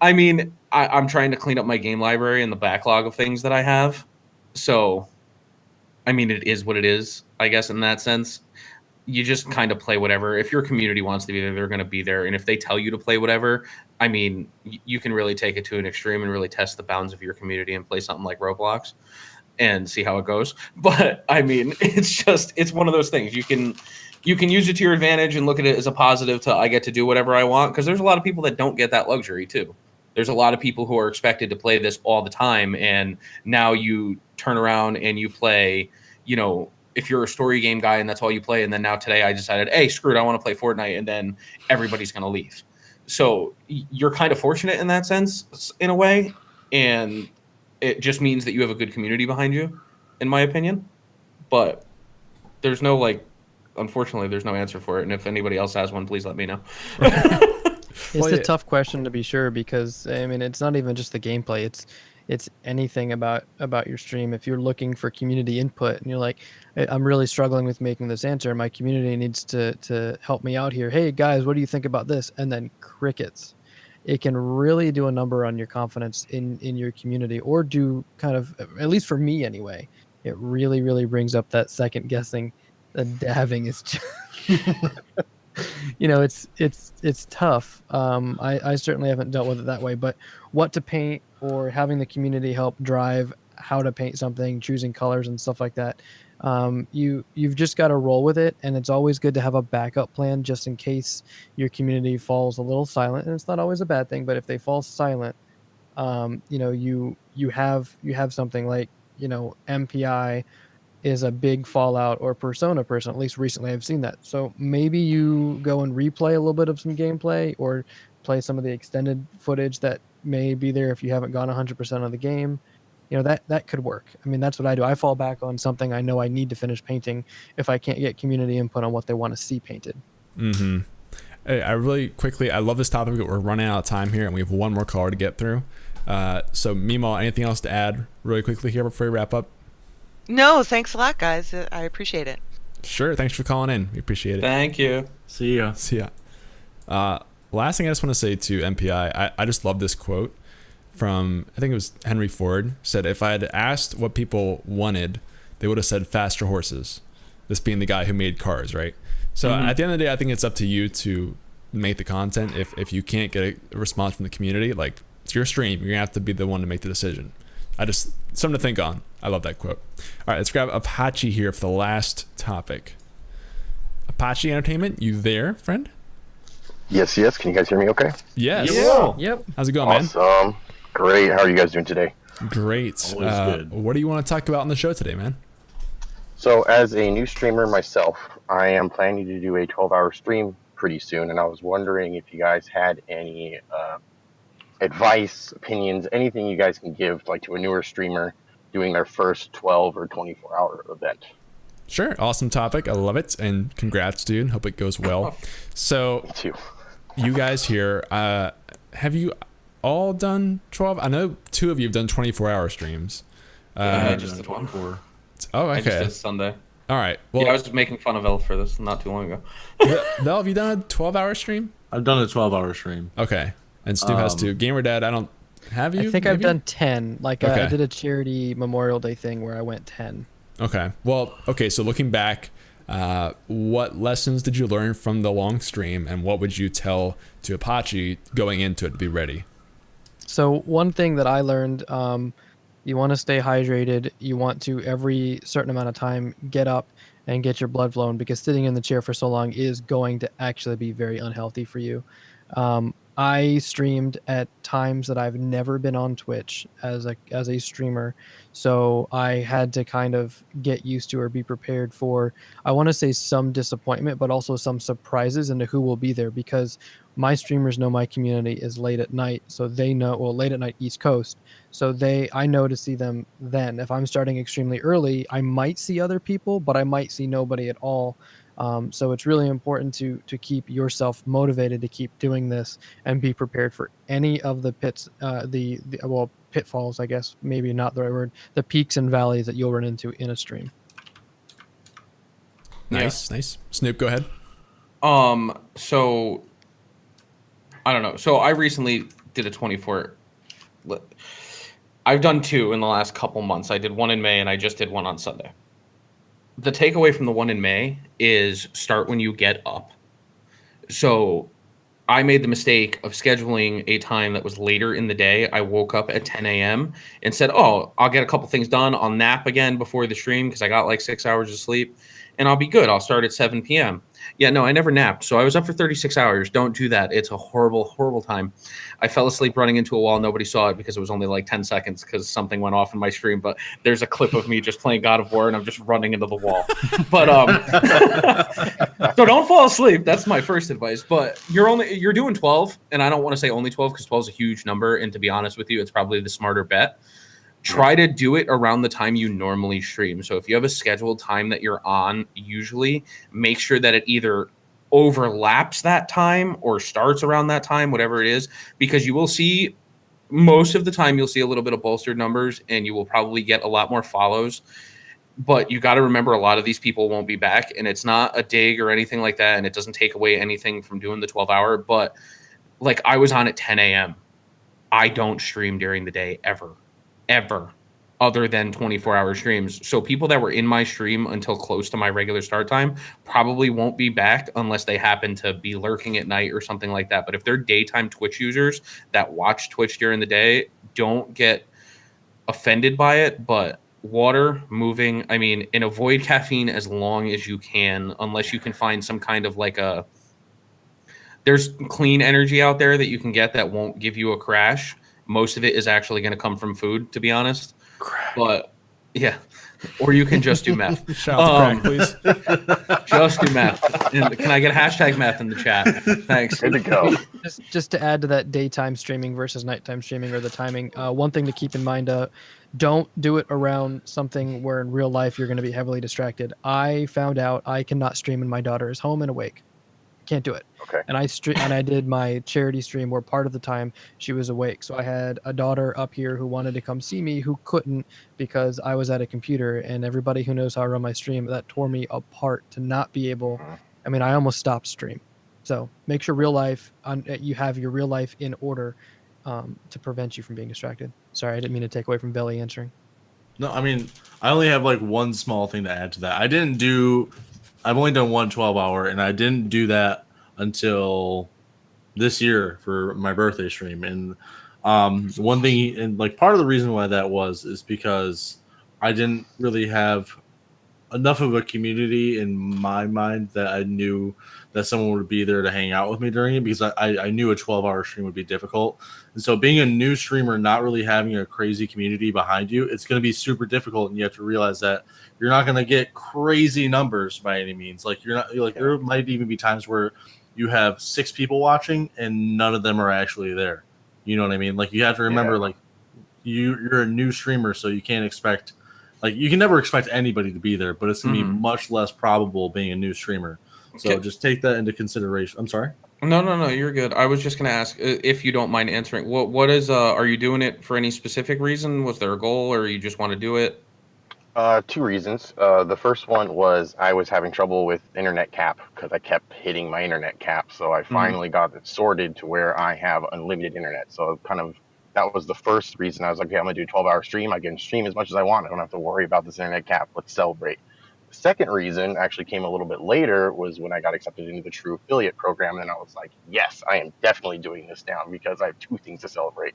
I mean, I'm trying to clean up my game library and the backlog of things that I have. So, I mean, it is what it is, I guess, in that sense. You just kind of play whatever. If your community wants to be there, they're going to be there. And if they tell you to play whatever, I mean, you can really take it to an extreme and really test the bounds of your community and play something like Roblox and see how it goes. But I mean, it's one of those things. You can use it to your advantage and look at it as a positive to I get to do whatever I want, because there's a lot of people that don't get that luxury too. There's a lot of people who are expected to play this all the time, and now you turn around and you play, you know, if you're a story game guy and that's all you play, and then now today I decided, hey, screw it, I want to play Fortnite, and then everybody's going to leave. So you're kind of fortunate in that sense, in a way, and it just means that you have a good community behind you, in my opinion. But there's no, like, unfortunately, there's no answer for it, and if anybody else has one, please let me know. It's a tough question to be sure, because I mean, it's not even just the gameplay. it's anything about your stream. If you're looking for community input and you're like, I'm really struggling with making this answer, my community needs to help me out here. Hey guys, what do you think about this? And then crickets. It can really do a number on your confidence in your community, or do kind of, at least for me anyway, it really brings up that second guessing. The dabbing is just it's tough. I certainly haven't dealt with it that way, but what to paint, or having the community help drive how to paint something, choosing colors and stuff like that, you've just got to roll with it. And it's always good to have a backup plan just in case your community falls a little silent. And it's not always a bad thing, but if they fall silent, you have something like, MPI is a big Fallout or Persona person. At least recently I've seen that. So maybe you go and replay a little bit of some gameplay, or play some of the extended footage that may be there if you haven't gone 100% of the game. That could work. I mean, that's what I do. I fall back on something I know I need to finish painting if I can't get community input on what they want to see painted. Mm-hmm. Hey, I love this topic, but we're running out of time here, and we have one more caller to get through. So Mimo, anything else to add really quickly here before we wrap up? No, thanks a lot, guys. I appreciate it. Sure. Thanks for calling in. We appreciate it. Thank you. See ya. Last thing I just want to say to MPI, I just love this quote from, I think it was Henry Ford, said, if I had asked what people wanted, they would have said faster horses. This being the guy who made cars, right? So at the end of the day, I think it's up to you to make the content. If you can't get a response from the community, like, it's your stream, you're gonna have to be the one to make the decision. Something to think on. I love that quote. All right, let's grab Apache here for the last topic. Apache Entertainment, you there, friend? Yes. Can you guys hear me okay? Yes. Yeah. Yep. How's it going, man? Awesome. Great. How are you guys doing today? Great. Always good. What do you want to talk about on the show today, man? So, as a new streamer myself, I am planning to do a 12-hour stream pretty soon, and I was wondering if you guys had any advice, opinions, anything you guys can give, like, to a newer streamer doing their first 12 or 24-hour event. Sure. Awesome topic. I love it. And congrats, dude. Hope it goes well. So, Me too. you guys here, have you all done 12? I know 2 of you have done 24-hour streams. I just did one. Oh, I just okay. did Sunday. All right. Well, Yeah, I was making fun of Elf for this not too long ago. Mel, have you done a 12-hour stream? I've done a 12-hour stream. Okay. And Stu has 2. GamerDad, I don't have you. I think I've done 10. Like, Okay. I did a charity Memorial Day thing where I went 10. Okay. Well, okay. So looking back, what lessons did you learn from the long stream, and what would you tell to Apache going into it to be ready? So one thing that I learned, you want to stay hydrated. You want to, every certain amount of time, get up and get your blood flowing, because sitting in the chair for so long is going to actually be very unhealthy for you. I streamed at times that I've never been on Twitch as a streamer, so I had to kind of get used to or be prepared for, I want to say, some disappointment, but also some surprises into who will be there, because my streamers know my community is late at night, so they know, well, late at night East Coast, so I know to see them then. If I'm starting extremely early, I might see other people, but I might see nobody at all. So it's really important to keep yourself motivated to keep doing this and be prepared for any of the pitfalls, I guess, maybe not the right word, the peaks and valleys that you'll run into in a stream. Nice. Snoop, go ahead. So I don't know. So I recently did a 24. I've done 2 in the last couple months. I did one in May and I just did one on Sunday. The takeaway from the one in May is start when you get up. So I made the mistake of scheduling a time that was later in the day. I woke up at 10 a.m. and said, oh, I'll get a couple things done. I'll nap again before the stream because I got like 6 hours of sleep and I'll be good. I'll start at 7 p.m. Yeah, no, I never napped. So I was up for 36 hours. Don't do that. It's a horrible, horrible time. I fell asleep running into a wall. Nobody saw it because it was only like 10 seconds because something went off in my stream. But there's a clip of me just playing God of War and I'm just running into the wall. But so don't fall asleep. That's my first advice. But you're doing 12. And I don't want to say only 12 because 12 is a huge number. And to be honest with you, it's probably the smarter bet. Try to do it around the time you normally stream. So if you have a scheduled time that you're on, usually make sure that it either overlaps that time or starts around that time, whatever it is, because you will see most of the time you'll see a little bit of bolstered numbers, and you will probably get a lot more follows. But you got to remember, a lot of these people won't be back, and it's not a dig or anything like that, and it doesn't take away anything from doing the 12-hour. But like, I was on at 10 a.m. I don't stream during the day ever, other than 24-hour streams. So people that were in my stream until close to my regular start time probably won't be back unless they happen to be lurking at night or something like that. But if they're daytime Twitch users that watch Twitch during the day, don't get offended by it. But water, moving, I mean, and avoid caffeine as long as you can, unless you can find some kind of like there's clean energy out there that you can get that won't give you a crash. Most of it is actually going to come from food, to be honest. Crack. But yeah, or you can just do meth. Shout out to crack, please. Just do meth. And can I get hashtag meth in the chat? Thanks. Good to go. Just to add to that daytime streaming versus nighttime streaming or the timing, one thing to keep in mind, don't do it around something where in real life you're going to be heavily distracted. I found out I cannot stream when my daughter is home and awake. Can't do it. Okay. And I did my charity stream where part of the time she was awake. So I had a daughter up here who wanted to come see me who couldn't because I was at a computer, and everybody who knows how I run my stream, that tore me apart to not be able. I mean, I almost stopped stream. So make sure you have your real life in order to prevent you from being distracted. Sorry, I didn't mean to take away from Belly answering. No, I mean, I only have like one small thing to add to that. I've only done one 12-hour, and I didn't do that until this year for my birthday stream. And one thing, and like part of the reason why that is because I didn't really have enough of a community in my mind that I knew that someone would be there to hang out with me during it, because I knew a 12-hour stream would be difficult. And so being a new streamer, not really having a crazy community behind you, it's going to be super difficult. And you have to realize that you're not going to get crazy numbers by any means. Like there might even be times where you have 6 people watching and none of them are actually there. You know what I mean? Like, you have to remember, like, you're a new streamer, so you can't expect, like, you can never expect anybody to be there, but it's going to be much less probable being a new streamer. So just take that into consideration. I'm sorry. No, you're good. I was just going to ask, if you don't mind answering, what is, are you doing it for any specific reason? Was there a goal, or you just want to do it? 2 reasons. The first one was I was having trouble with internet cap because I kept hitting my internet cap. So I finally got it sorted to where I have unlimited internet. So that was the first reason. I was like, okay, I'm going to do a 12-hour stream. I can stream as much as I want. I don't have to worry about this internet cap. Let's celebrate. The second reason actually came a little bit later, was when I got accepted into the True affiliate program. And I was like, yes, I am definitely doing this now because I have 2 things to celebrate.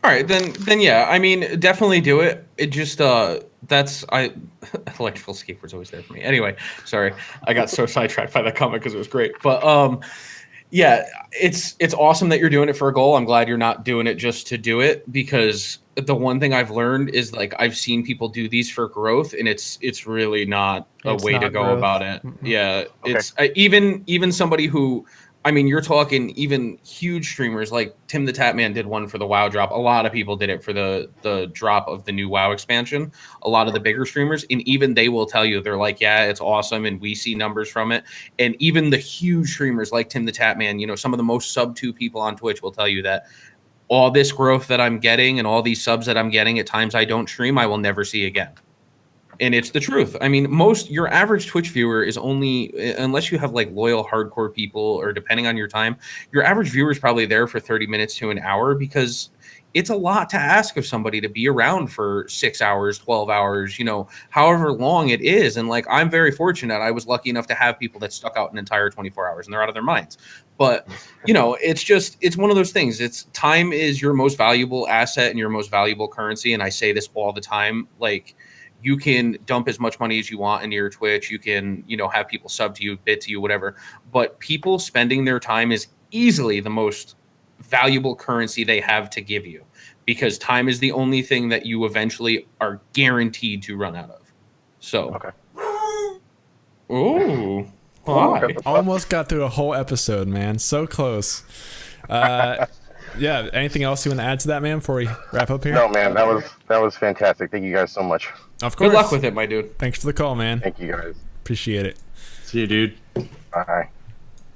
All right, then yeah. I mean, definitely do it. It just electrical skateboard's always there for me. Anyway, sorry, I got so sidetracked by that comment because it was great. But yeah, it's awesome that you're doing it for a goal. I'm glad you're not doing it just to do it, because the one thing I've learned is, like, I've seen people do these for growth, and it's really not a way to go about it. Yeah, okay. It's even somebody who, I mean, you're talking even huge streamers like Tim the Tatman did one for the WoW drop. A lot of people did it for the drop of the new WoW expansion. A lot of the bigger streamers, and even they will tell you, they're like, yeah, it's awesome, and we see numbers from it. And even the huge streamers like Tim the Tatman, you know, some of the most sub 2 people on Twitch will tell you that all this growth that I'm getting and all these subs that I'm getting at times I don't stream, I will never see again. And it's the truth. I mean, your average Twitch viewer is only, unless you have like loyal hardcore people, or depending on your time, your average viewer is probably there for 30 minutes to an hour, because it's a lot to ask of somebody to be around for 6 hours, 12 hours, you know, however long it is. And like, I'm very fortunate. I was lucky enough to have people that stuck out an entire 24 hours and they're out of their minds. But, you know, it's one of those things. Time is your most valuable asset and your most valuable currency. And I say this all the time, like, you can dump as much money as you want into your Twitch. You can, you know, have people sub to you, bid to you, whatever. But people spending their time is easily the most valuable currency they have to give you, because time is the only thing that you eventually are guaranteed to run out of. So, okay. Ooh, hi. Almost got through a whole episode, man. So close. Yeah. Anything else you want to add to that, man, before we wrap up here? No, man. That was fantastic. Thank you guys so much. Of course. Good luck with it, my dude. Thanks for the call, man. Thank you guys. Appreciate it. See you, dude. Bye.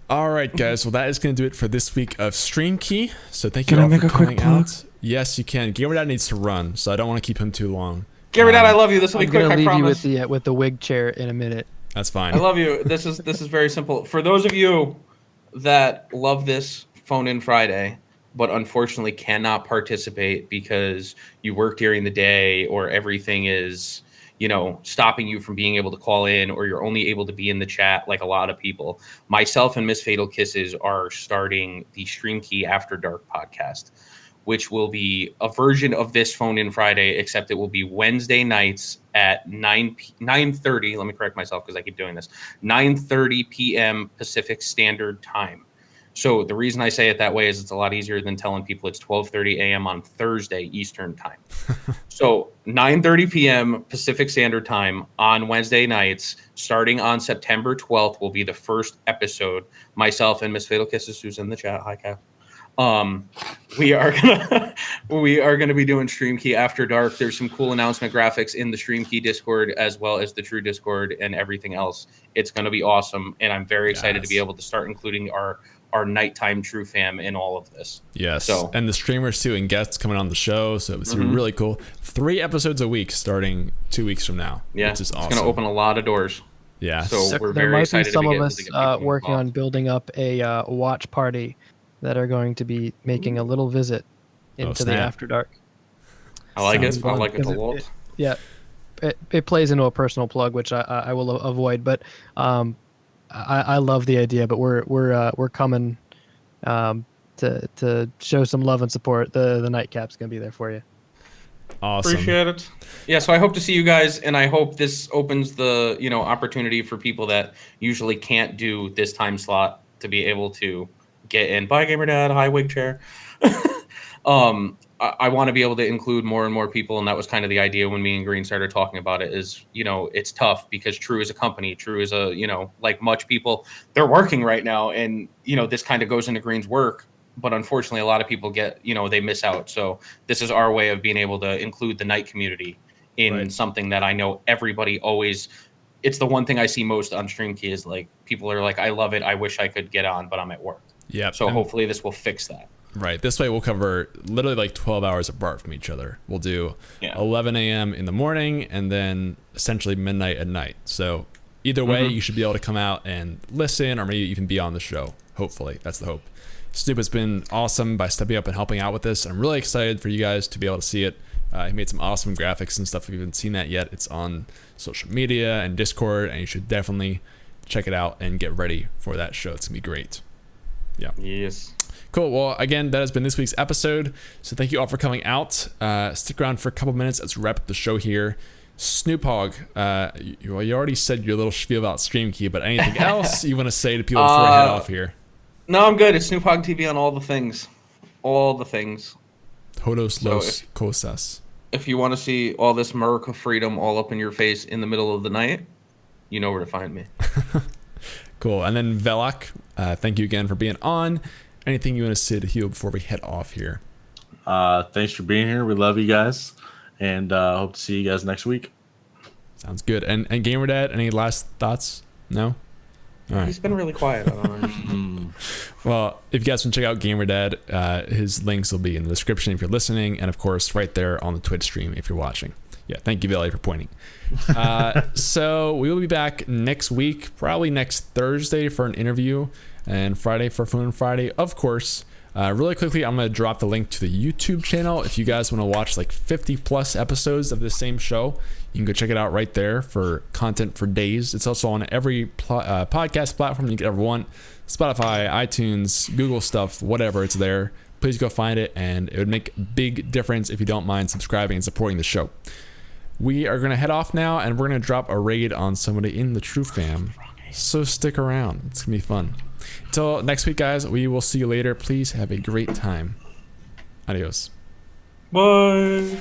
All right, guys. Well, that is going to do it for this week of Stream Key. So thank Can you I all make for a quick coming plug? out. Yes, you can. GamerDad needs to run, so I don't want to keep him too long. GamerDad, I love you. This will be I'm quick. gonna I leave promise. you with the wig chair in a minute. That's fine. I love you. This is very simple. For those of you that love this Phone In Friday, but unfortunately cannot participate because you work during the day or everything is, stopping you from being able to call in, or you're only able to be in the chat like a lot of people. Myself and Miss Fatal Kisses are starting the Stream Key After Dark podcast, which will be a version of this Phone In Friday, except it will be Wednesday nights at 9:30. Let me correct myself because I keep doing this. 9:30 p.m. Pacific Standard Time. So the reason I say it that way is it's a lot easier than telling people it's 12:30 a.m. on Thursday Eastern Time. So 9:30 p.m. Pacific Standard Time on Wednesday nights, starting on September 12th, will be the first episode. Myself and Miss Fatal Kisses, who's in the chat. Hi, Cap. We are gonna be doing Stream Key After Dark. There's some cool announcement graphics in the Stream Key Discord as well as the True Discord and everything else. It's gonna be awesome, and I'm very excited to be able to start including our nighttime True fam in all of this. Yes. So, and the streamers too, and guests coming on the show. So it's really cool. 3 episodes a week starting 2 weeks from now. yeah, which is it's awesome. gonna open a lot of doors. Yeah. So we're There very might be excited some to be of able us to get people working on involved. building up a watch party that are going to be making a little visit into the snap. After Dark. I like Sounds it. fun. I like it a Because lot. Yeah, it plays into a personal plug, which I will avoid. But I love the idea. But we're coming to show some love and support. The nightcap's gonna be there for you. Awesome. Appreciate it. Yeah, so I hope to see you guys, and I hope this opens the opportunity for people that usually can't do this time slot to be able to get in. Bye, GamerDad. Hi, wig chair. I want to be able to include more and more people, and that was kind of the idea when me and Green started talking about it. Is it's tough because True is a company. True is a like much people, they're working right now, and this kind of goes into Green's work. But unfortunately, a lot of people get, they miss out. So this is our way of being able to include the night community in something that I know everybody always, it's the one thing I see most on Stream Key is like, people are like, I love it. I wish I could get on, but I'm at work. Yeah. So hopefully this will fix that. Right. This way we'll cover literally like 12 hours apart from each other. We'll do 11 a.m. in the morning and then essentially midnight at night. So either way, you should be able to come out and listen or maybe even be on the show. Hopefully. That's the hope. Snoop has been awesome by stepping up and helping out with this. I'm really excited for you guys to be able to see it. He made some awesome graphics and stuff. If you haven't seen that yet, it's on social media and Discord, and you should definitely check it out and get ready for that show. It's gonna be great. Yeah. Yes. Cool. Well, again, that has been this week's episode. So thank you all for coming out. Stick around for a couple minutes. Let's wrap up the show here. SnoopHog, you already said your little spiel about Stream Key, but anything else you want to say to people before I head off here? No, I'm good. It's SnoopHogTV on all the things. All the things. Todos los cosas. If you want to see all this America freedom all up in your face in the middle of the night, you know where to find me. Cool. And then Velak, thank you again for being on. Anything you want to say to Hugh before we head off here? Thanks for being here. We love you guys, and hope to see you guys next week. Sounds good. And GamerDad, any last thoughts? No? All right. He's been really quiet. I don't understand. Well, if you guys want to check out GamerDad, his links will be in the description if you're listening, and of course right there on the Twitch stream if you're watching. Yeah, thank you, Billy, for pointing. So we will be back next week, probably next Thursday for an interview, and Friday for Phone Friday, of course. Really quickly, I'm going to drop the link to the YouTube channel. If you guys want to watch like 50 plus episodes of the same show, you can go check it out right there for content for days. It's also on every podcast platform you could ever want. Spotify, iTunes, Google stuff, whatever, it's there. Please go find it, and it would make a big difference if you don't mind subscribing and supporting the show. We are going to head off now, and we're going to drop a raid on somebody in the True Fam. So stick around. It's going to be fun. Until next week, guys, we will see you later. Please have a great time. Adios. Bye.